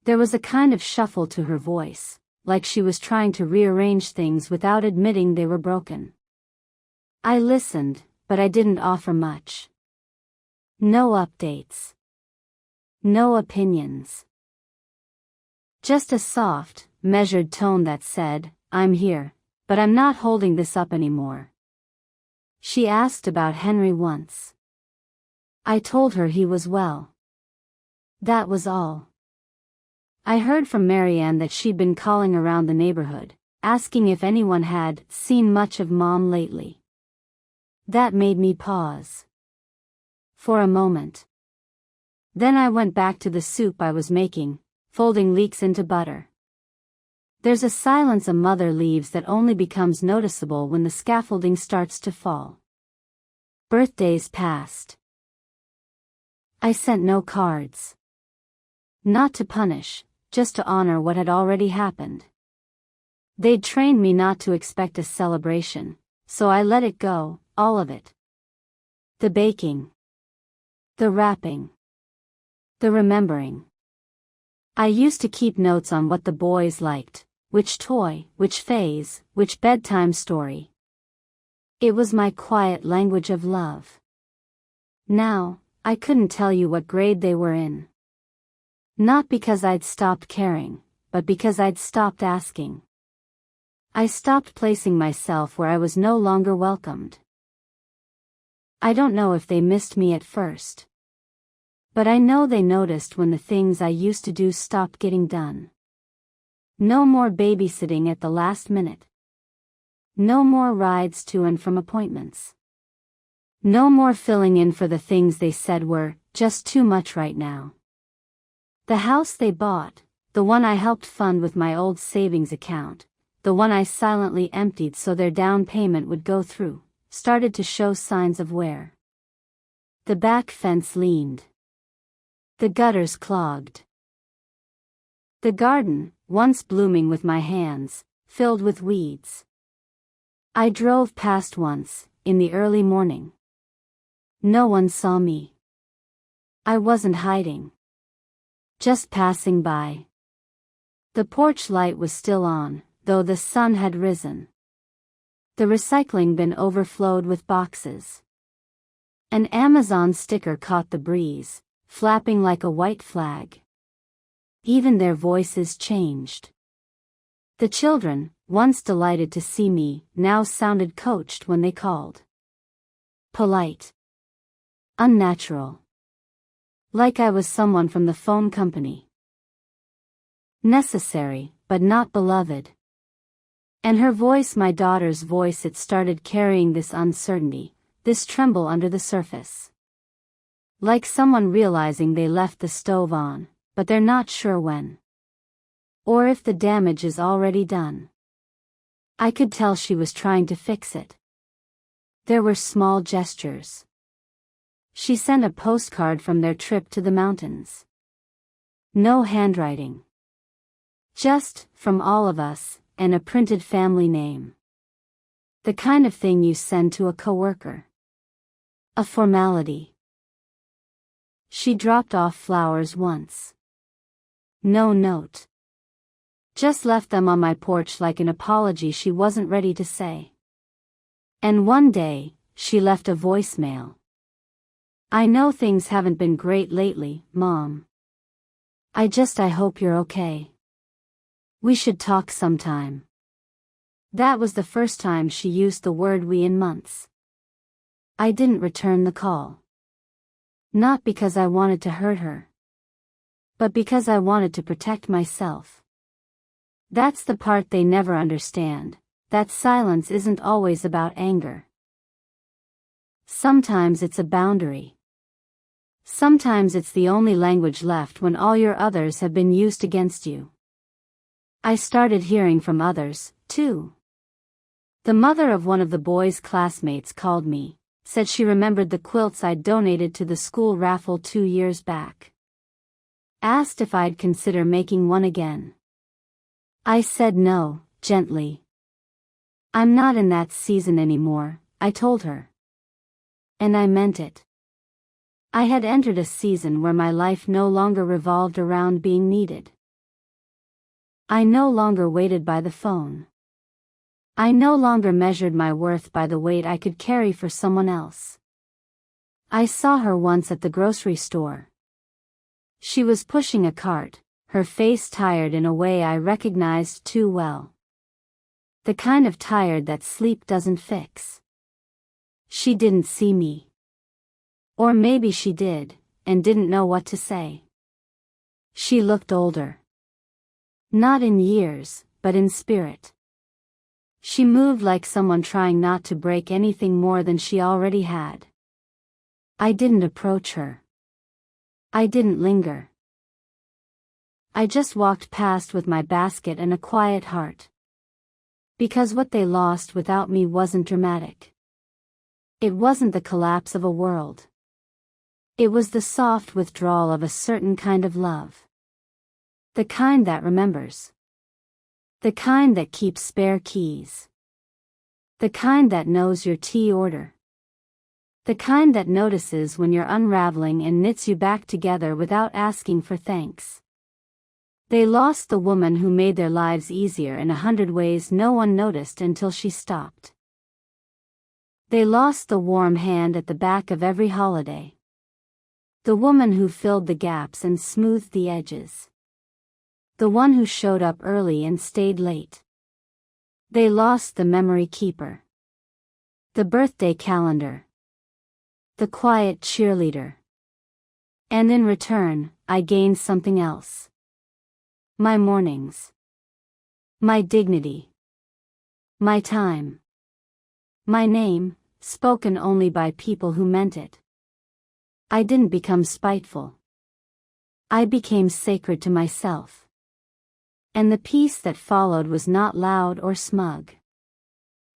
There was a kind of shuffle to her voice, like she was trying to rearrange things without admitting they were broken. I listened, but I didn't offer much. No updates. No opinions. Just a soft, measured tone that said, I'm here, but I'm not holding this up anymore. She asked about Henry once. I told her he was well. That was all. I heard from Marianne that she'd been calling around the neighborhood, asking if anyone had seen much of Mom lately. That made me pause. For a moment. Then I went back to the soup I was making, folding leeks into butter. There's a silence a mother leaves that only becomes noticeable when the scaffolding starts to fall. Birthdays passed. I sent no cards. Not to punish, just to honor what had already happened. They'd trained me not to expect a celebration, so I let it go, all of it. The baking. The wrapping. The remembering. I used to keep notes on what the boys liked, which toy, which phase, which bedtime story. It was my quiet language of love. Now, I couldn't tell you what grade they were in. Not because I'd stopped caring, but because I'd stopped asking. I stopped placing myself where I was no longer welcomed. I don't know if they missed me at first. But I know they noticed when the things I used to do stopped getting done. No more babysitting at the last minute. No more rides to and from appointments. No more filling in for the things they said were just too much right now. The house they bought, the one I helped fund with my old savings account, the one I silently emptied so their down payment would go through, started to show signs of wear. The back fence leaned. The gutters clogged. The garden, once blooming with my hands, filled with weeds. I drove past once, in the early morning. No one saw me. I wasn't hiding. Just passing by. The porch light was still on, though the sun had risen. The recycling bin overflowed with boxes. An Amazon sticker caught the breeze, flapping like a white flag. Even their voices changed. The children, once delighted to see me, now sounded coached when they called. Polite. Unnatural. Like I was someone from the phone company. Necessary, but not beloved. And her voice, my daughter's voice, it started carrying this uncertainty, this tremble under the surface. Like someone realizing they left the stove on, but they're not sure when. Or if the damage is already done. I could tell she was trying to fix it. There were small gestures. She sent a postcard from their trip to the mountains. No handwriting. Just, from all of us, and a printed family name. The kind of thing you send to a coworker. A formality. She dropped off flowers once. No note. Just left them on my porch like an apology she wasn't ready to say. And one day, she left a voicemail. I know things haven't been great lately, Mom. I hope you're okay. We should talk sometime. That was the first time she used the word we in months. I didn't return the call. Not because I wanted to hurt her. But because I wanted to protect myself. That's the part they never understand, that silence isn't always about anger. Sometimes it's a boundary. Sometimes it's the only language left when all your others have been used against you. I started hearing from others, too. The mother of one of the boys' classmates called me, said she remembered the quilts I'd donated to the school raffle 2 years back. Asked if I'd consider making one again. I said no, gently. I'm not in that season anymore, I told her. And I meant it. I had entered a season where my life no longer revolved around being needed. I no longer waited by the phone. I no longer measured my worth by the weight I could carry for someone else. I saw her once at the grocery store. She was pushing a cart, her face tired in a way I recognized too well. The kind of tired that sleep doesn't fix. She didn't see me. Or maybe she did, and didn't know what to say. She looked older. Not in years, but in spirit. She moved like someone trying not to break anything more than she already had. I didn't approach her. I didn't linger. I just walked past with my basket and a quiet heart. Because what they lost without me wasn't dramatic. It wasn't the collapse of a world. It was the soft withdrawal of a certain kind of love. The kind that remembers. The kind that keeps spare keys. The kind that knows your tea order. The kind that notices when you're unraveling and knits you back together without asking for thanks. They lost the woman who made their lives easier in 100 ways no one noticed until she stopped. They lost the warm hand at the back of every holiday. The woman who filled the gaps and smoothed the edges. The one who showed up early and stayed late. They lost the memory keeper. The birthday calendar. The quiet cheerleader. And in return, I gained something else. My mornings. My dignity. My time. My name, spoken only by people who meant it. I didn't become spiteful. I became sacred to myself. And the peace that followed was not loud or smug.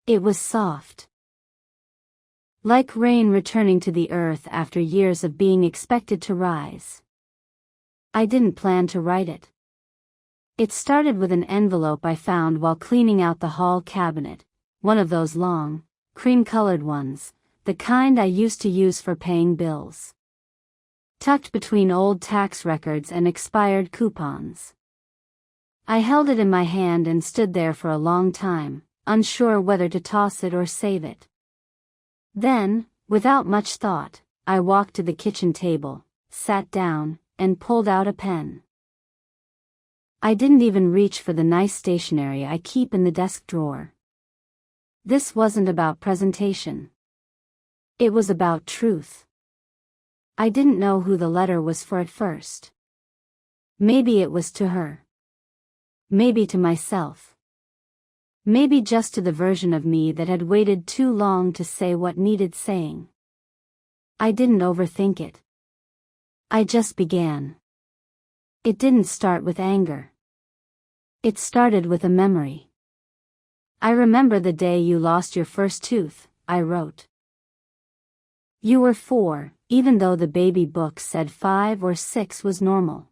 It was soft. Like rain returning to the earth after years of being expected to rise. I didn't plan to write it. It started with an envelope I found while cleaning out the hall cabinet, one of those long, cream-colored ones, the kind I used to use for paying bills. Tucked between old tax records and expired coupons. I held it in my hand and stood there for a long time, unsure whether to toss it or save it. Then, without much thought, I walked to the kitchen table, sat down, and pulled out a pen. I didn't even reach for the nice stationery I keep in the desk drawer. This wasn't about presentation. It was about truth. I didn't know who the letter was for at first. Maybe it was to her. Maybe to myself. Maybe just to the version of me that had waited too long to say what needed saying. I didn't overthink it. I just began. It didn't start with anger. It started with a memory. I remember the day you lost your first tooth, I wrote. You were 4, even though the baby book said 5 or 6 was normal.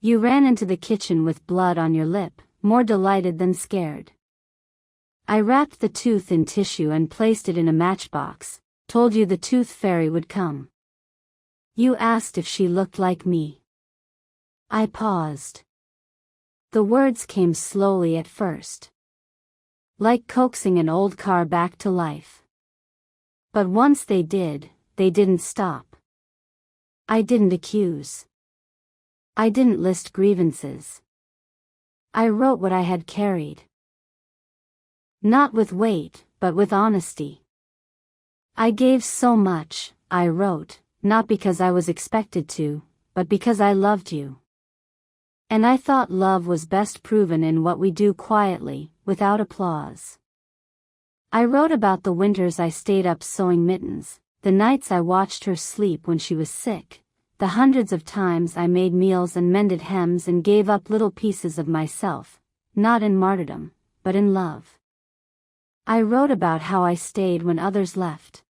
You ran into the kitchen with blood on your lip, more delighted than scared. I wrapped the tooth in tissue and placed it in a matchbox, told you the tooth fairy would come. You asked if she looked like me. I paused. The words came slowly at first. Like coaxing an old car back to life. But once they did, they didn't stop. I didn't accuse. I didn't list grievances. I wrote what I had carried. Not with weight, but with honesty. I gave so much, I wrote, not because I was expected to, but because I loved you. And I thought love was best proven in what we do quietly, without applause. I wrote about the winters I stayed up sewing mittens, the nights I watched her sleep when she was sick, the hundreds of times I made meals and mended hems and gave up little pieces of myself, not in martyrdom, but in love. I wrote about how I stayed when others left.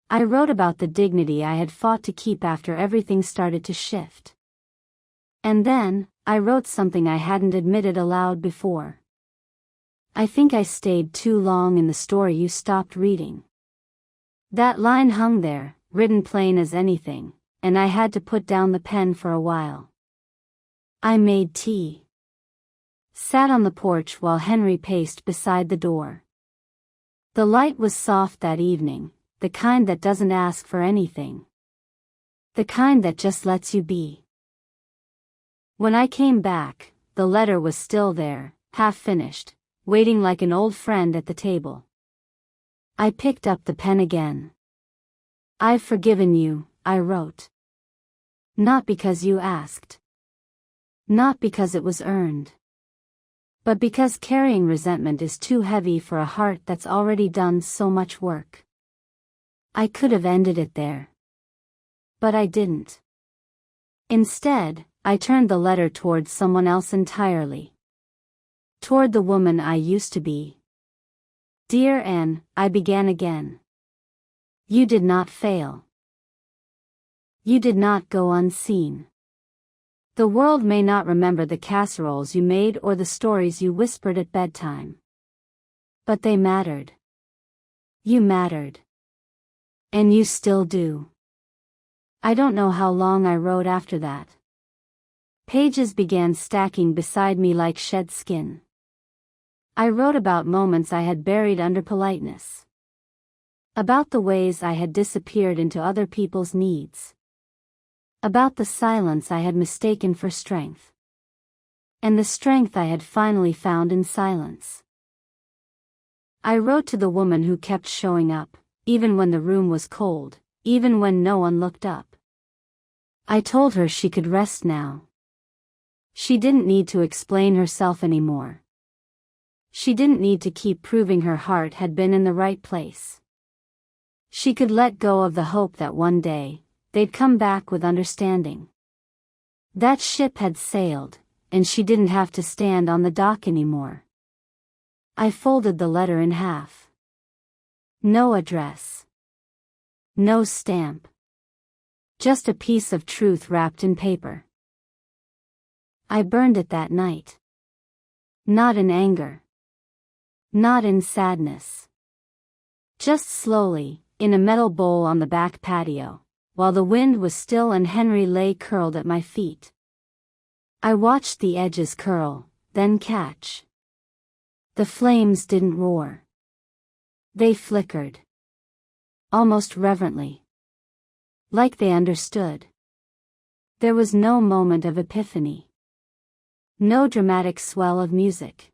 I wrote about the dignity I had fought to keep after everything started to shift. And then, I wrote something I hadn't admitted aloud before. I think I stayed too long in the story you stopped reading. That line hung there, written plain as anything, and I had to put down the pen for a while. I made tea. Sat on the porch while Henry paced beside the door. The light was soft that evening, the kind that doesn't ask for anything. The kind that just lets you be. When I came back, the letter was still there, half finished, waiting like an old friend at the table. I picked up the pen again. I've forgiven you, I wrote. Not because you asked. Not because it was earned. But because carrying resentment is too heavy for a heart that's already done so much work. I could have ended it there. But I didn't. Instead, I turned the letter toward someone else entirely. Toward the woman I used to be. Dear Anne, I began again. You did not fail. You did not go unseen. The world may not remember the casseroles you made or the stories you whispered at bedtime. But they mattered. You mattered. And you still do. I don't know how long I wrote after that. Pages began stacking beside me like shed skin. I wrote about moments I had buried under politeness. About the ways I had disappeared into other people's needs. About the silence I had mistaken for strength. And the strength I had finally found in silence. I wrote to the woman who kept showing up, even when the room was cold, even when no one looked up. I told her she could rest now. She didn't need to explain herself anymore. She didn't need to keep proving her heart had been in the right place. She could let go of the hope that one day, they'd come back with understanding. That ship had sailed, and she didn't have to stand on the dock anymore. I folded the letter in half. No address. No stamp. Just a piece of truth wrapped in paper. I burned it that night. Not in anger. Not in sadness. Just slowly, in a metal bowl on the back patio, while the wind was still and Henry lay curled at my feet. I watched the edges curl, then catch. The flames didn't roar. They flickered. Almost reverently. Like they understood. There was no moment of epiphany. No dramatic swell of music.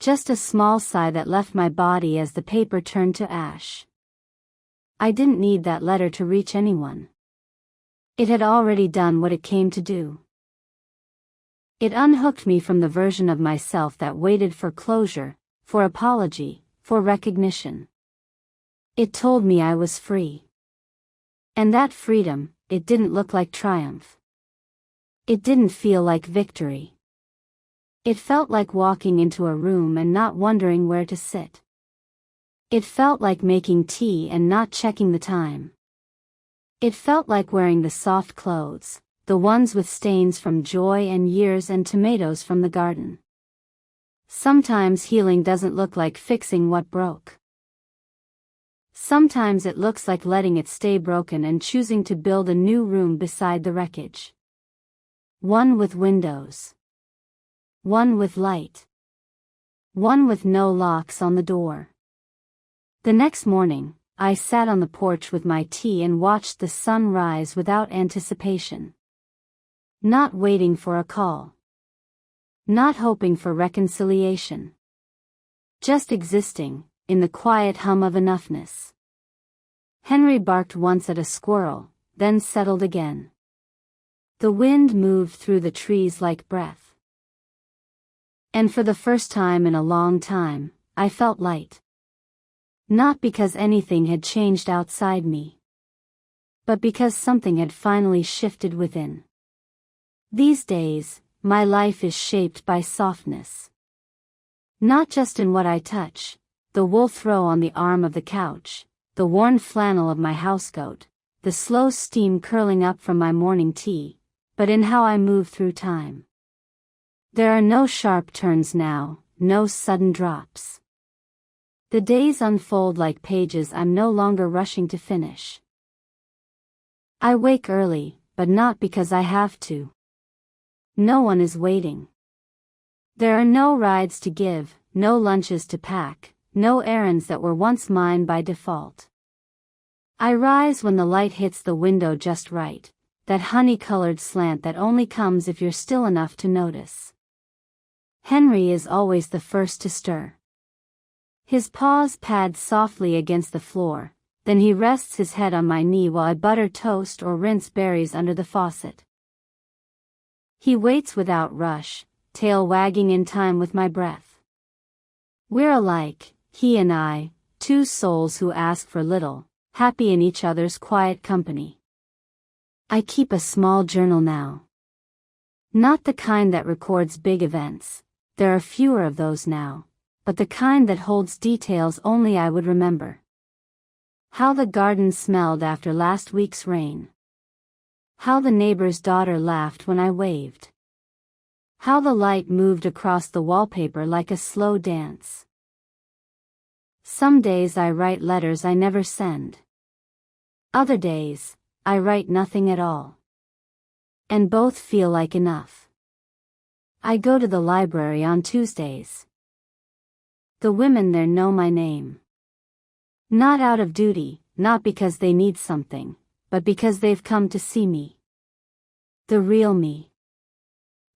Just a small sigh that left my body as the paper turned to ash. I didn't need that letter to reach anyone. It had already done what it came to do. It unhooked me from the version of myself that waited for closure, for apology, for recognition. It told me I was free. And that freedom, it didn't look like triumph. It didn't feel like victory. It felt like walking into a room and not wondering where to sit. It felt like making tea and not checking the time. It felt like wearing the soft clothes, the ones with stains from joy and years and tomatoes from the garden. Sometimes healing doesn't look like fixing what broke. Sometimes it looks like letting it stay broken and choosing to build a new room beside the wreckage. One with windows. One with light. One with no locks on the door. The next morning, I sat on the porch with my tea and watched the sun rise without anticipation. Not waiting for a call. Not hoping for reconciliation. Just existing, in the quiet hum of enoughness. Henry barked once at a squirrel, then settled again. The wind moved through the trees like breath. And for the first time in a long time, I felt light. Not because anything had changed outside me, but because something had finally shifted within. These days, my life is shaped by softness. Not just in what I touch, the wool throw on the arm of the couch, the worn flannel of my housecoat, the slow steam curling up from my morning tea, but in how I move through time. There are no sharp turns now, no sudden drops. The days unfold like pages I'm no longer rushing to finish. I wake early, but not because I have to. No one is waiting. There are no rides to give, no lunches to pack, no errands that were once mine by default. I rise when the light hits the window just right, that honey-colored slant that only comes if you're still enough to notice. Henry is always the first to stir. His paws pad softly against the floor, then he rests his head on my knee while I butter toast or rinse berries under the faucet. He waits without rush, tail wagging in time with my breath. We're alike, he and I, two souls who ask for little, happy in each other's quiet company. I keep a small journal now. Not the kind that records big events, there are fewer of those now, but the kind that holds details only I would remember. How the garden smelled after last week's rain. How the neighbor's daughter laughed when I waved. How the light moved across the wallpaper like a slow dance. Some days I write letters I never send. Other days, I write nothing at all. And both feel like enough. I go to the library on Tuesdays. The women there know my name. Not out of duty, not because they need something, but because they've come to see me. The real me.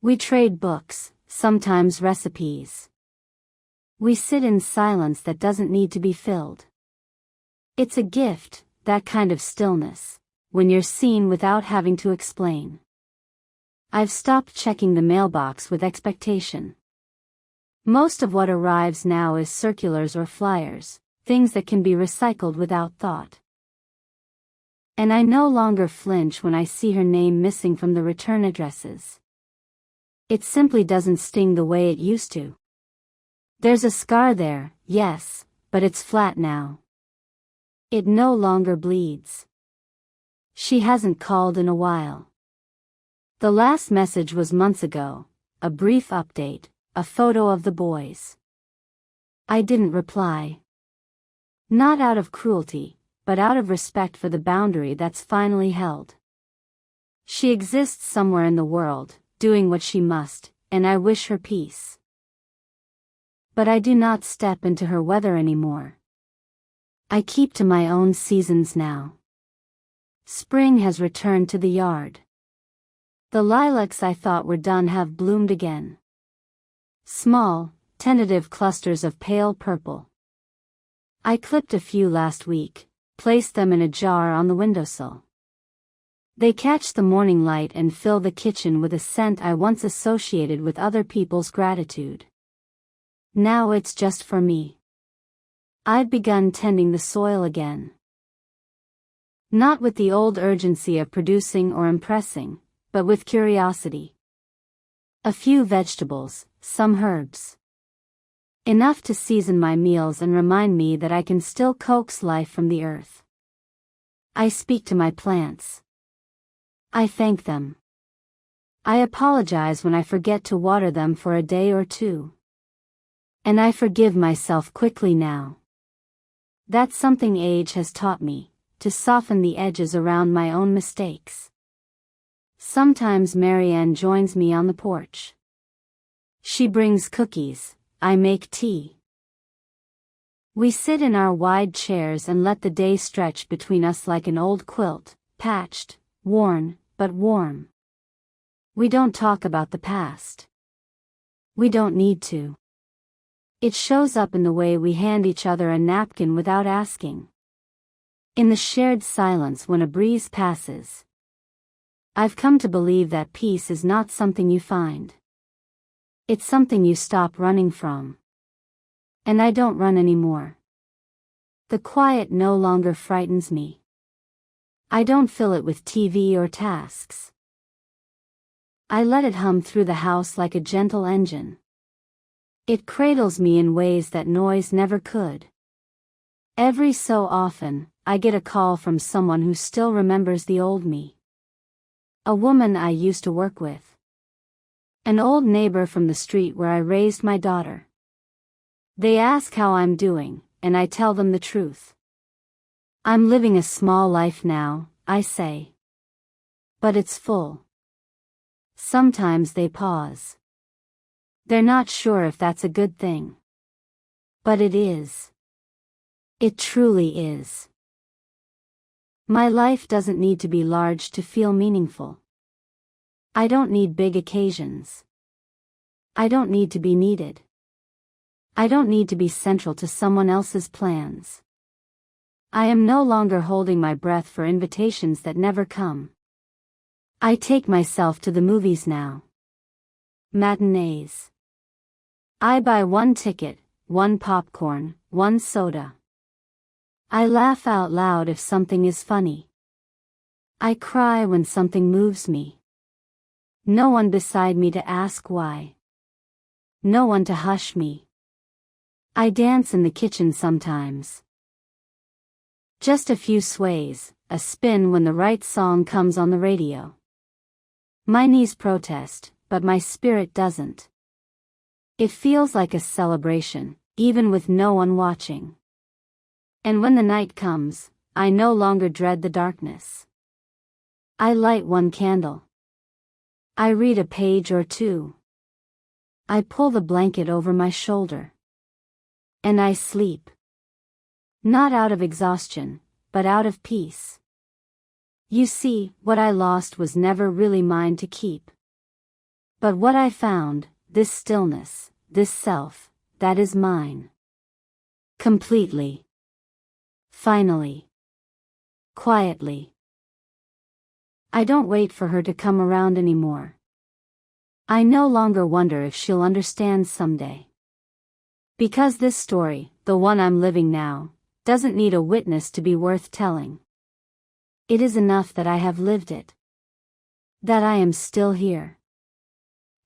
We trade books, sometimes recipes. We sit in silence that doesn't need to be filled. It's a gift, that kind of stillness, when you're seen without having to explain. I've stopped checking the mailbox with expectation. Most of what arrives now is circulars or flyers, things that can be recycled without thought. And I no longer flinch when I see her name missing from the return addresses. It simply doesn't sting the way it used to. There's a scar there, yes, but it's flat now. It no longer bleeds. She hasn't called in a while. The last message was months ago, a brief update, a photo of the boys. I didn't reply. Not out of cruelty, but out of respect for the boundary that's finally held. She exists somewhere in the world, doing what she must, and I wish her peace. But I do not step into her weather anymore. I keep to my own seasons now. Spring has returned to the yard. The lilacs I thought were done have bloomed again. Small, tentative clusters of pale purple. I clipped a few last week, placed them in a jar on the windowsill. They catch the morning light and fill the kitchen with a scent I once associated with other people's gratitude. Now it's just for me. I've begun tending the soil again. Not with the old urgency of producing or impressing, but with curiosity. A few vegetables, some herbs. Enough to season my meals and remind me that I can still coax life from the earth. I speak to my plants. I thank them. I apologize when I forget to water them for a day or two. And I forgive myself quickly now. That's something age has taught me, to soften the edges around my own mistakes. Sometimes Marianne joins me on the porch. She brings cookies, I make tea. We sit in our wide chairs and let the day stretch between us like an old quilt, patched, worn, but warm. We don't talk about the past. We don't need to. It shows up in the way we hand each other a napkin without asking. In the shared silence when a breeze passes. I've come to believe that peace is not something you find. It's something you stop running from. And I don't run anymore. The quiet no longer frightens me. I don't fill it with TV or tasks. I let it hum through the house like a gentle engine. It cradles me in ways that noise never could. Every so often, I get a call from someone who still remembers the old me. A woman I used to work with. An old neighbor from the street where I raised my daughter. They ask how I'm doing, and I tell them the truth. I'm living a small life now, I say. But it's full. Sometimes they pause. They're not sure if that's a good thing. But it is. It truly is. My life doesn't need to be large to feel meaningful. I don't need big occasions. I don't need to be needed. I don't need to be central to someone else's plans. I am no longer holding my breath for invitations that never come. I take myself to the movies now. Matinees. I buy one ticket, one popcorn, one soda. I laugh out loud if something is funny. I cry when something moves me. No one beside me to ask why. No one to hush me. I dance in the kitchen sometimes. Just a few sways, a spin when the right song comes on the radio. My knees protest, but my spirit doesn't. It feels like a celebration, even with no one watching. And when the night comes, I no longer dread the darkness. I light one candle. I read a page or two. I pull the blanket over my shoulder. And I sleep. Not out of exhaustion, but out of peace. You see, what I lost was never really mine to keep. But what I found, this stillness, this self, that is mine. Completely. Finally. Quietly. I don't wait for her to come around anymore. I no longer wonder if she'll understand someday. Because this story, the one I'm living now, doesn't need a witness to be worth telling. It is enough that I have lived it. That I am still here.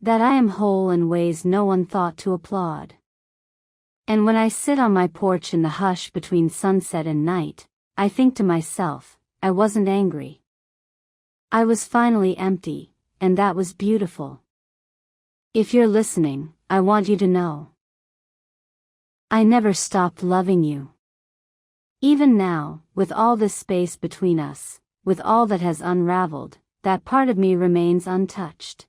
That I am whole in ways no one thought to applaud. And when I sit on my porch in the hush between sunset and night, I think to myself, I wasn't angry. I was finally empty, and that was beautiful. If you're listening, I want you to know. I never stopped loving you. Even now, with all this space between us, with all that has unraveled, that part of me remains untouched.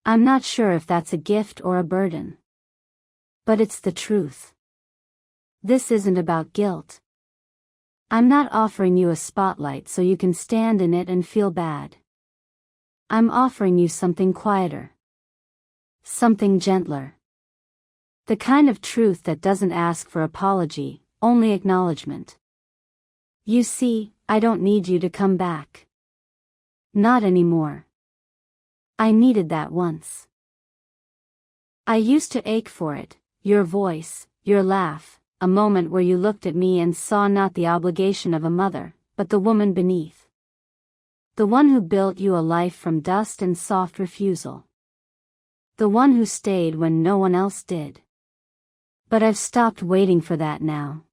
I'm not sure if that's a gift or a burden. But it's the truth. This isn't about guilt. I'm not offering you a spotlight so you can stand in it and feel bad. I'm offering you something quieter. Something gentler. The kind of truth that doesn't ask for apology, only acknowledgement. You see, I don't need you to come back. Not anymore. I needed that once. I used to ache for it, your voice, your laugh, a moment where you looked at me and saw not the obligation of a mother, but the woman beneath. The one who built you a life from dust and soft refusal. The one who stayed when no one else did. But I've stopped waiting for that now.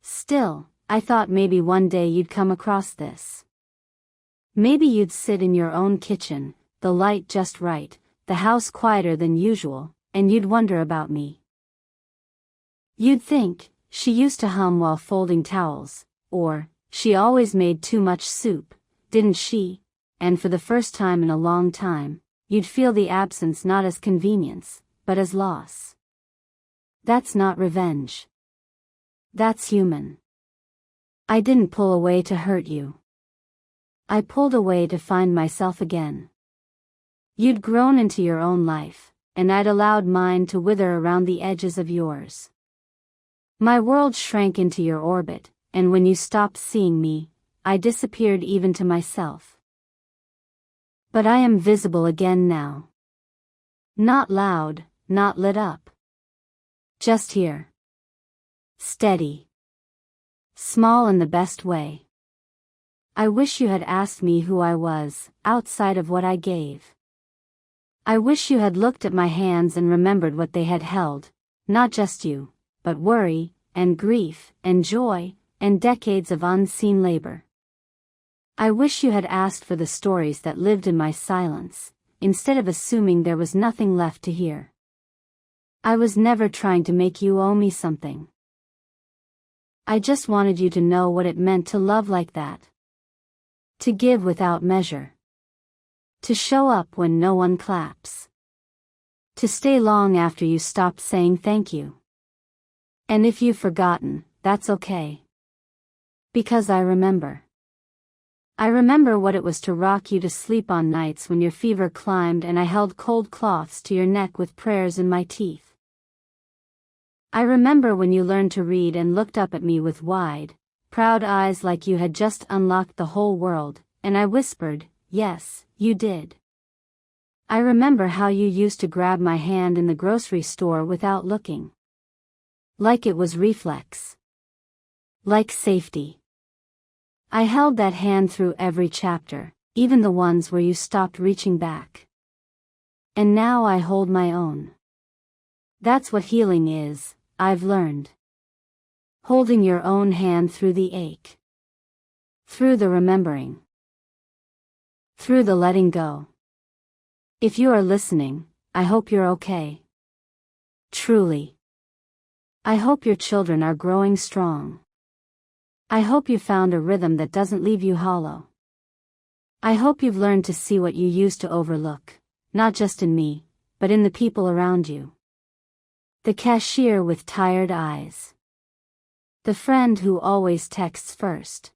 Still, I thought maybe one day you'd come across this. Maybe you'd sit in your own kitchen, the light just right, the house quieter than usual, and you'd wonder about me. You'd think, she used to hum while folding towels, or, she always made too much soup, didn't she? And for the first time in a long time, you'd feel the absence not as convenience, but as loss. That's not revenge. That's human. I didn't pull away to hurt you. I pulled away to find myself again. You'd grown into your own life, and I'd allowed mine to wither around the edges of yours. My world shrank into your orbit, and when you stopped seeing me, I disappeared even to myself. But I am visible again now. Not loud, not lit up. Just here. Steady. Small in the best way. I wish you had asked me who I was, outside of what I gave. I wish you had looked at my hands and remembered what they had held, not just you, but worry, and grief, and joy, and decades of unseen labor. I wish you had asked for the stories that lived in my silence, instead of assuming there was nothing left to hear. I was never trying to make you owe me something. I just wanted you to know what it meant to love like that. To give without measure. To show up when no one claps. To stay long after you stopped saying thank you. And if you've forgotten, that's okay. Because I remember. I remember what it was to rock you to sleep on nights when your fever climbed and I held cold cloths to your neck with prayers in my teeth. I remember when you learned to read and looked up at me with wide, proud eyes like you had just unlocked the whole world, and I whispered, yes, you did. I remember how you used to grab my hand in the grocery store without looking. Like it was reflex. Like safety. I held that hand through every chapter, even the ones where you stopped reaching back. And now I hold my own. That's what healing is, I've learned. Holding your own hand through the ache. Through the remembering. Through the letting go. If you are listening, I hope you're okay. Truly. I hope your children are growing strong. I hope you found a rhythm that doesn't leave you hollow. I hope you've learned to see what you used to overlook, not just in me, but in the people around you. The cashier with tired eyes. The friend who always texts first.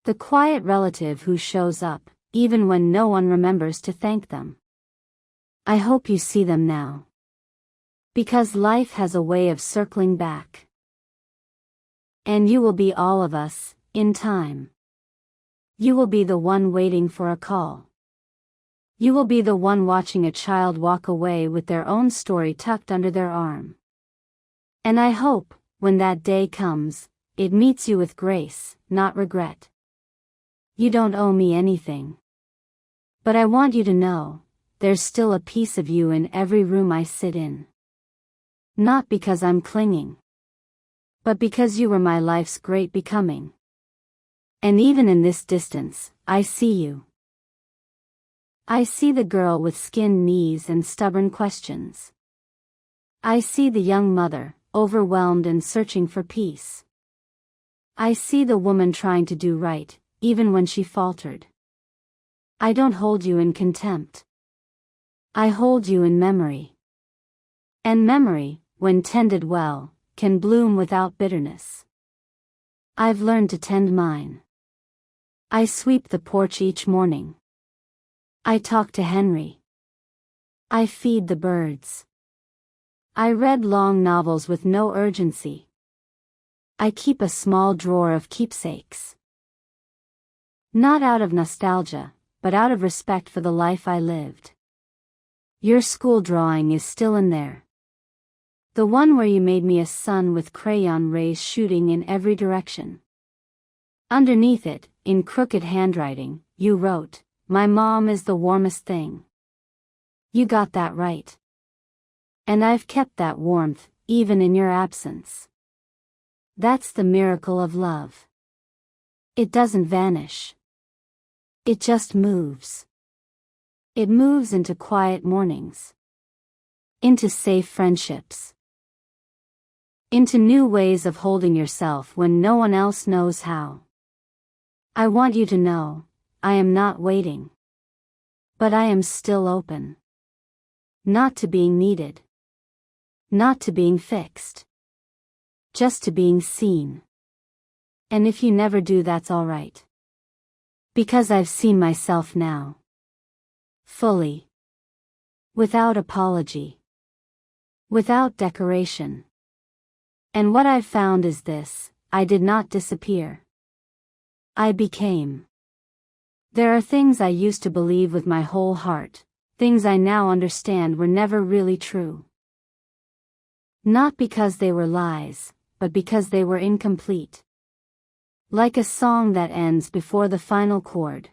The quiet relative who shows up, even when no one remembers to thank them. I hope you see them now. Because life has a way of circling back. And you will be all of us, in time. You will be the one waiting for a call. You will be the one watching a child walk away with their own story tucked under their arm. And I hope, when that day comes, it meets you with grace, not regret. You don't owe me anything. But I want you to know, there's still a piece of you in every room I sit in. Not because I'm clinging. But because you were my life's great becoming. And even in this distance, I see you. I see the girl with skinned knees and stubborn questions. I see the young mother, overwhelmed and searching for peace. I see the woman trying to do right, even when she faltered. I don't hold you in contempt. I hold you in memory. And memory, when tended well, can bloom without bitterness. I've learned to tend mine. I sweep the porch each morning. I talk to Henry. I feed the birds. I read long novels with no urgency. I keep a small drawer of keepsakes. Not out of nostalgia, but out of respect for the life I lived. Your school drawing is still in there. The one where you made me a sun with crayon rays shooting in every direction. Underneath it, in crooked handwriting, you wrote, "My mom is the warmest thing." You got that right. And I've kept that warmth, even in your absence. That's the miracle of love. It doesn't vanish. It just moves. It moves into quiet mornings. Into safe friendships. Into new ways of holding yourself when no one else knows how. I want you to know, I am not waiting. But I am still open. Not to being needed. Not to being fixed. Just to being seen. And if you never do, that's all right. Because I've seen myself now. Fully. Without apology. Without decoration. And what I've found is this: I did not disappear. I became. There are things I used to believe with my whole heart, things I now understand were never really true. Not because they were lies, but because they were incomplete. Like a song that ends before the final chord.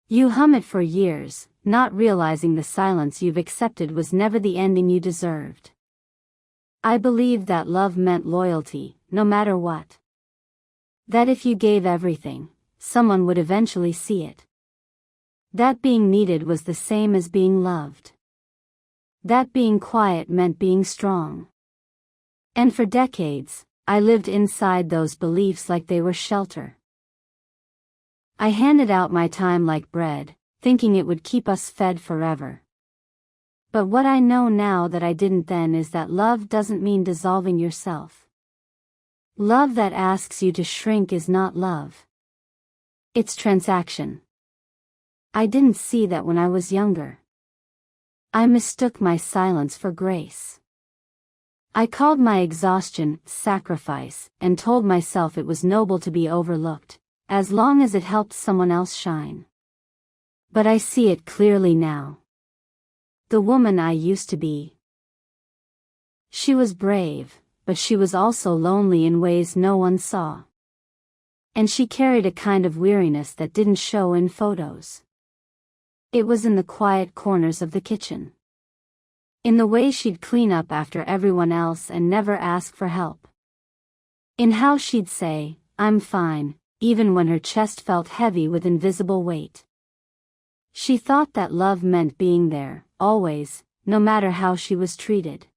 You hum it for years, not realizing the silence you've accepted was never the ending you deserved. I believed that love meant loyalty, no matter what. That if you gave everything, someone would eventually see it. That being needed was the same as being loved. That being quiet meant being strong. And for decades, I lived inside those beliefs like they were shelter. I handed out my time like bread, thinking it would keep us fed forever. But what I know now that I didn't then is that love doesn't mean dissolving yourself. Love that asks you to shrink is not love. It's transaction. I didn't see that when I was younger. I mistook my silence for grace. I called my exhaustion sacrifice and told myself it was noble to be overlooked, as long as it helped someone else shine. But I see it clearly now. The woman I used to be. She was brave, but she was also lonely in ways no one saw. And she carried a kind of weariness that didn't show in photos. It was in the quiet corners of the kitchen. In the way she'd clean up after everyone else and never ask for help. In how she'd say, "I'm fine," even when her chest felt heavy with invisible weight. She thought that love meant being there, always, no matter how she was treated.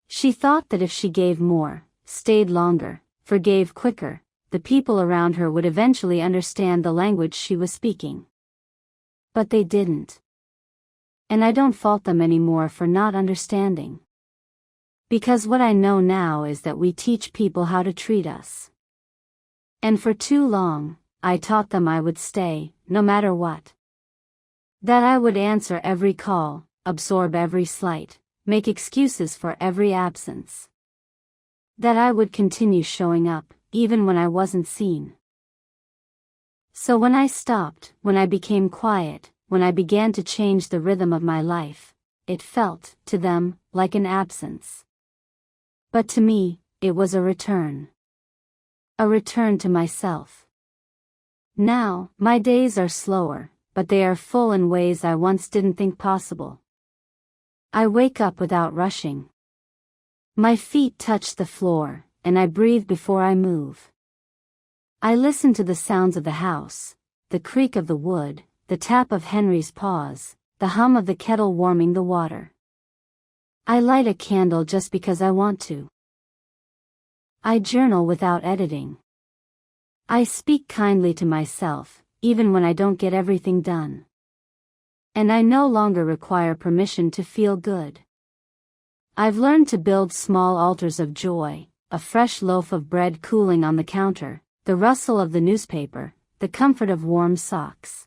She thought that if she gave more, stayed longer, forgave quicker, the people around her would eventually understand the language she was speaking. But they didn't. And I don't fault them anymore for not understanding. Because what I know now is that we teach people how to treat us. And for too long, I taught them I would stay, no matter what. That I would answer every call, absorb every slight, make excuses for every absence. That I would continue showing up, even when I wasn't seen. So when I stopped, when I became quiet, when I began to change the rhythm of my life, it felt, to them, like an absence. But to me, it was a return. A return to myself. Now, my days are slower, but they are full in ways I once didn't think possible. I wake up without rushing. My feet touch the floor, and I breathe before I move. I listen to the sounds of the house, the creak of the wood, the tap of Henry's paws, the hum of the kettle warming the water. I light a candle just because I want to. I journal without editing. I speak kindly to myself, even when I don't get everything done. And I no longer require permission to feel good. I've learned to build small altars of joy, a fresh loaf of bread cooling on the counter, the rustle of the newspaper, the comfort of warm socks.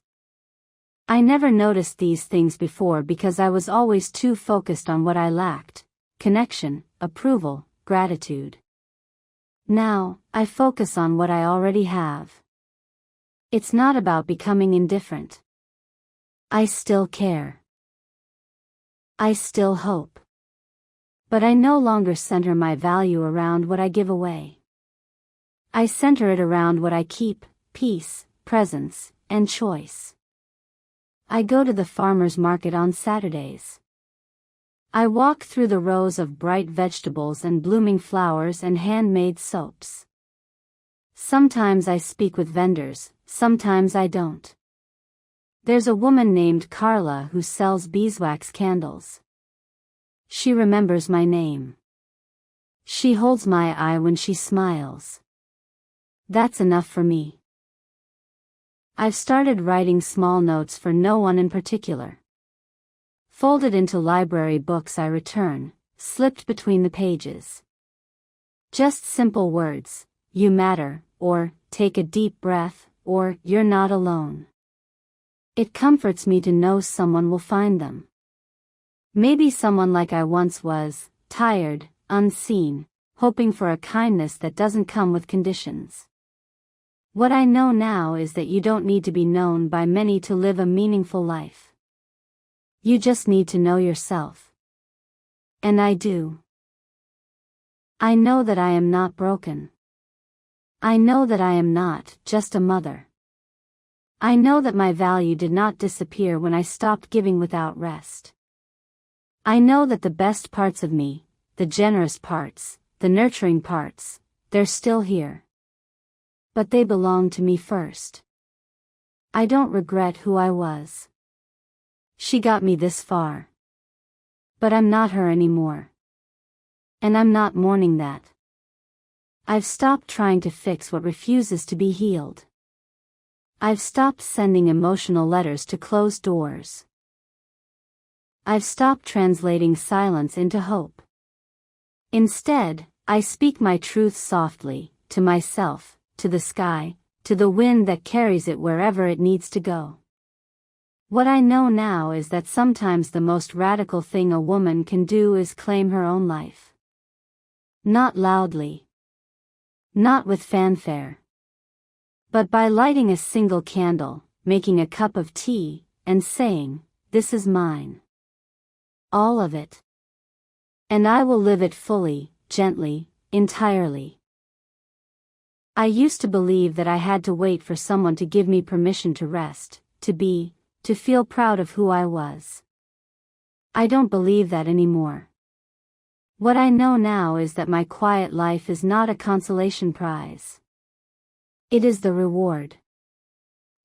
I never noticed these things before because I was always too focused on what I lacked: connection, approval, gratitude. Now, I focus on what I already have. It's not about becoming indifferent. I still care. I still hope. But I no longer center my value around what I give away. I center it around what I keep: peace, presence, and choice. I go to the farmer's market on Saturdays. I walk through the rows of bright vegetables and blooming flowers and handmade soaps. Sometimes I speak with vendors, sometimes I don't. There's a woman named Carla who sells beeswax candles. She remembers my name. She holds my eye when she smiles. That's enough for me. I've started writing small notes for no one in particular. Folded into library books I return, slipped between the pages. Just simple words: "You matter," or "Take a deep breath," or "You're not alone." It comforts me to know someone will find them. Maybe someone like I once was, tired, unseen, hoping for a kindness that doesn't come with conditions. What I know now is that you don't need to be known by many to live a meaningful life. You just need to know yourself. And I do. I know that I am not broken. I know that I am not just a mother. I know that my value did not disappear when I stopped giving without rest. I know that the best parts of me, the generous parts, the nurturing parts, they're still here. But they belong to me first. I don't regret who I was. She got me this far. But I'm not her anymore. And I'm not mourning that. I've stopped trying to fix what refuses to be healed. I've stopped sending emotional letters to closed doors. I've stopped translating silence into hope. Instead, I speak my truth softly, to myself, to the sky, to the wind that carries it wherever it needs to go. What I know now is that sometimes the most radical thing a woman can do is claim her own life. Not loudly. Not with fanfare. But by lighting a single candle, making a cup of tea, and saying, "This is mine. All of it. And I will live it fully, gently, entirely." I used to believe that I had to wait for someone to give me permission to rest, to feel proud of who I was. I don't believe that anymore. What I know now is that my quiet life is not a consolation prize. It is the reward.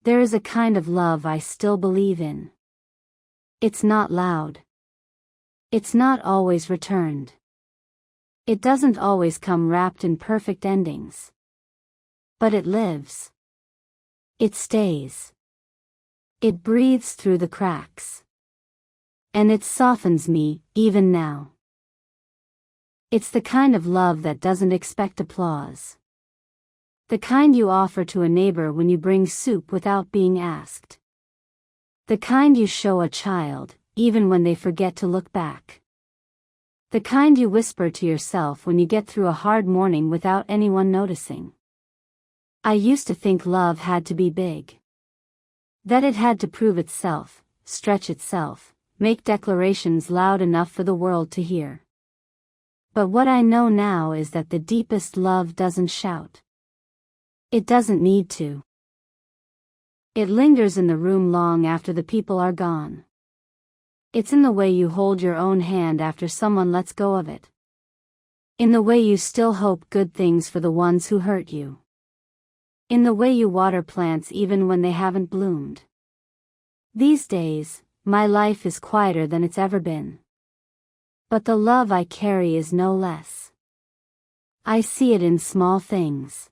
There is a kind of love I still believe in. It's not loud. It's not always returned. It doesn't always come wrapped in perfect endings. But it lives. It stays. It breathes through the cracks. And it softens me, even now. It's the kind of love that doesn't expect applause. The kind you offer to a neighbor when you bring soup without being asked. The kind you show a child, even when they forget to look back. The kind you whisper to yourself when you get through a hard morning without anyone noticing. I used to think love had to be big. That it had to prove itself, stretch itself, make declarations loud enough for the world to hear. But what I know now is that the deepest love doesn't shout. It doesn't need to. It lingers in the room long after the people are gone. It's in the way you hold your own hand after someone lets go of it. In the way you still hope good things for the ones who hurt you. In the way you water plants even when they haven't bloomed. These days, my life is quieter than it's ever been. But the love I carry is no less. I see it in small things.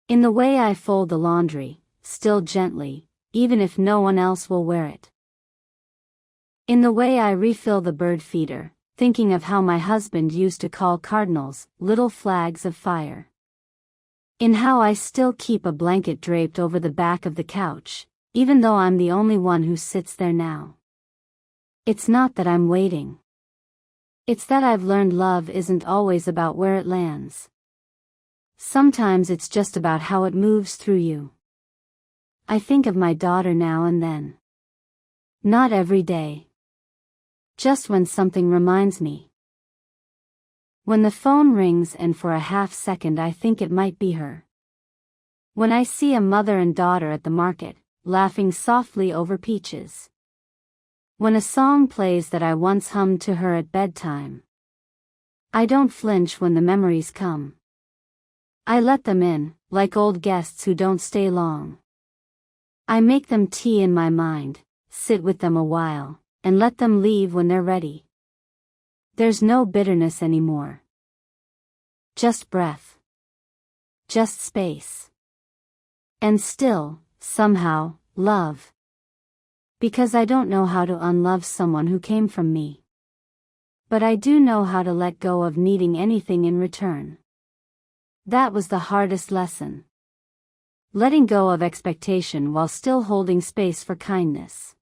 In the way I fold the laundry, still gently, even if no one else will wear it. In the way I refill the bird feeder, thinking of how my husband used to call cardinals little flags of fire. In how I still keep a blanket draped over the back of the couch, even though I'm the only one who sits there now. It's not that I'm waiting. It's that I've learned love isn't always about where it lands. Sometimes it's just about how it moves through you. I think of my daughter now and then. Not every day. Just when something reminds me. When the phone rings and for a half second I think it might be her. When I see a mother and daughter at the market, laughing softly over peaches. When a song plays that I once hummed to her at bedtime. I don't flinch when the memories come. I let them in, like old guests who don't stay long. I make them tea in my mind, sit with them a while, and let them leave when they're ready. There's no bitterness anymore. Just breath. Just space. And still, somehow, love. Because I don't know how to unlove someone who came from me. But I do know how to let go of needing anything in return. That was the hardest lesson. Letting go of expectation while still holding space for kindness.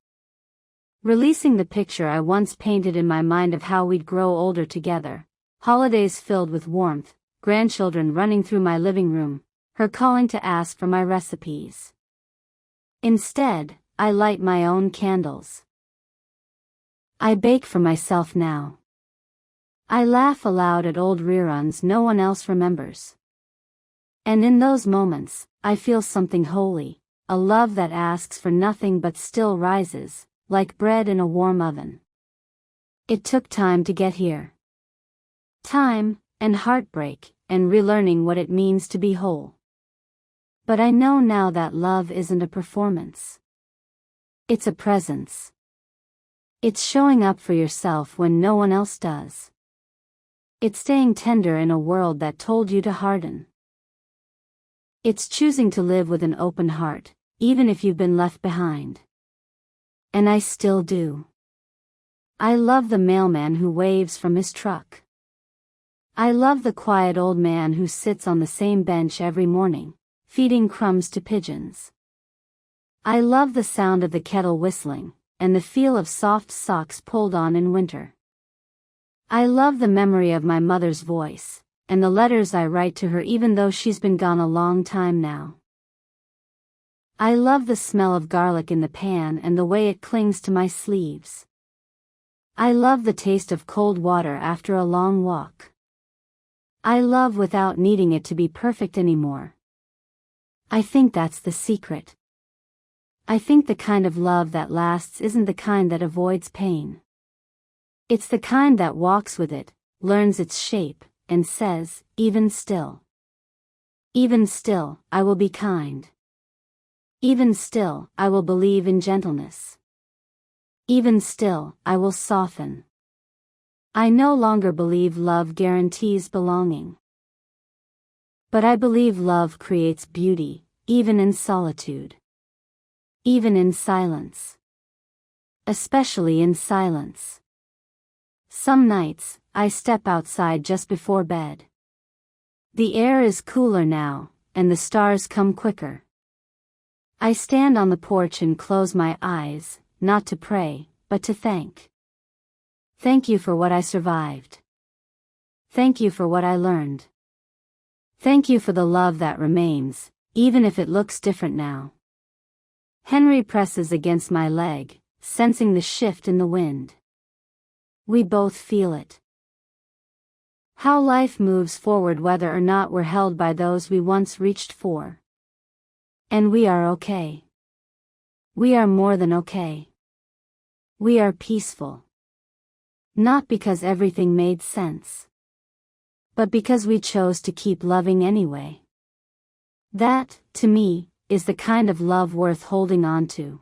Releasing the picture I once painted in my mind of how we'd grow older together, holidays filled with warmth, grandchildren running through my living room, her calling to ask for my recipes. Instead, I light my own candles. I bake for myself now. I laugh aloud at old reruns no one else remembers. And in those moments, I feel something holy, a love that asks for nothing but still rises, like bread in a warm oven. It took time to get here. Time, and heartbreak, and relearning what it means to be whole. But I know now that love isn't a performance. It's a presence. It's showing up for yourself when no one else does. It's staying tender in a world that told you to harden. It's choosing to live with an open heart, even if you've been left behind. And I still do. I love the mailman who waves from his truck. I love the quiet old man who sits on the same bench every morning, feeding crumbs to pigeons. I love the sound of the kettle whistling, and the feel of soft socks pulled on in winter. I love the memory of my mother's voice, and the letters I write to her even though she's been gone a long time now. I love the smell of garlic in the pan and the way it clings to my sleeves. I love the taste of cold water after a long walk. I love without needing it to be perfect anymore. I think that's the secret. I think the kind of love that lasts isn't the kind that avoids pain. It's the kind that walks with it, learns its shape, and says, even still. Even still, I will be kind. Even still, I will believe in gentleness. Even still, I will soften. I no longer believe love guarantees belonging. But I believe love creates beauty, even in solitude. Even in silence. Especially in silence. Some nights, I step outside just before bed. The air is cooler now, and the stars come quicker. I stand on the porch and close my eyes, not to pray, but to thank. Thank you for what I survived. Thank you for what I learned. Thank you for the love that remains, even if it looks different now. Henry presses against my leg, sensing the shift in the wind. We both feel it. How life moves forward whether or not we're held by those we once reached for. And we are okay. We are more than okay. We are peaceful. Not because everything made sense. But because we chose to keep loving anyway. That, to me, is the kind of love worth holding on to.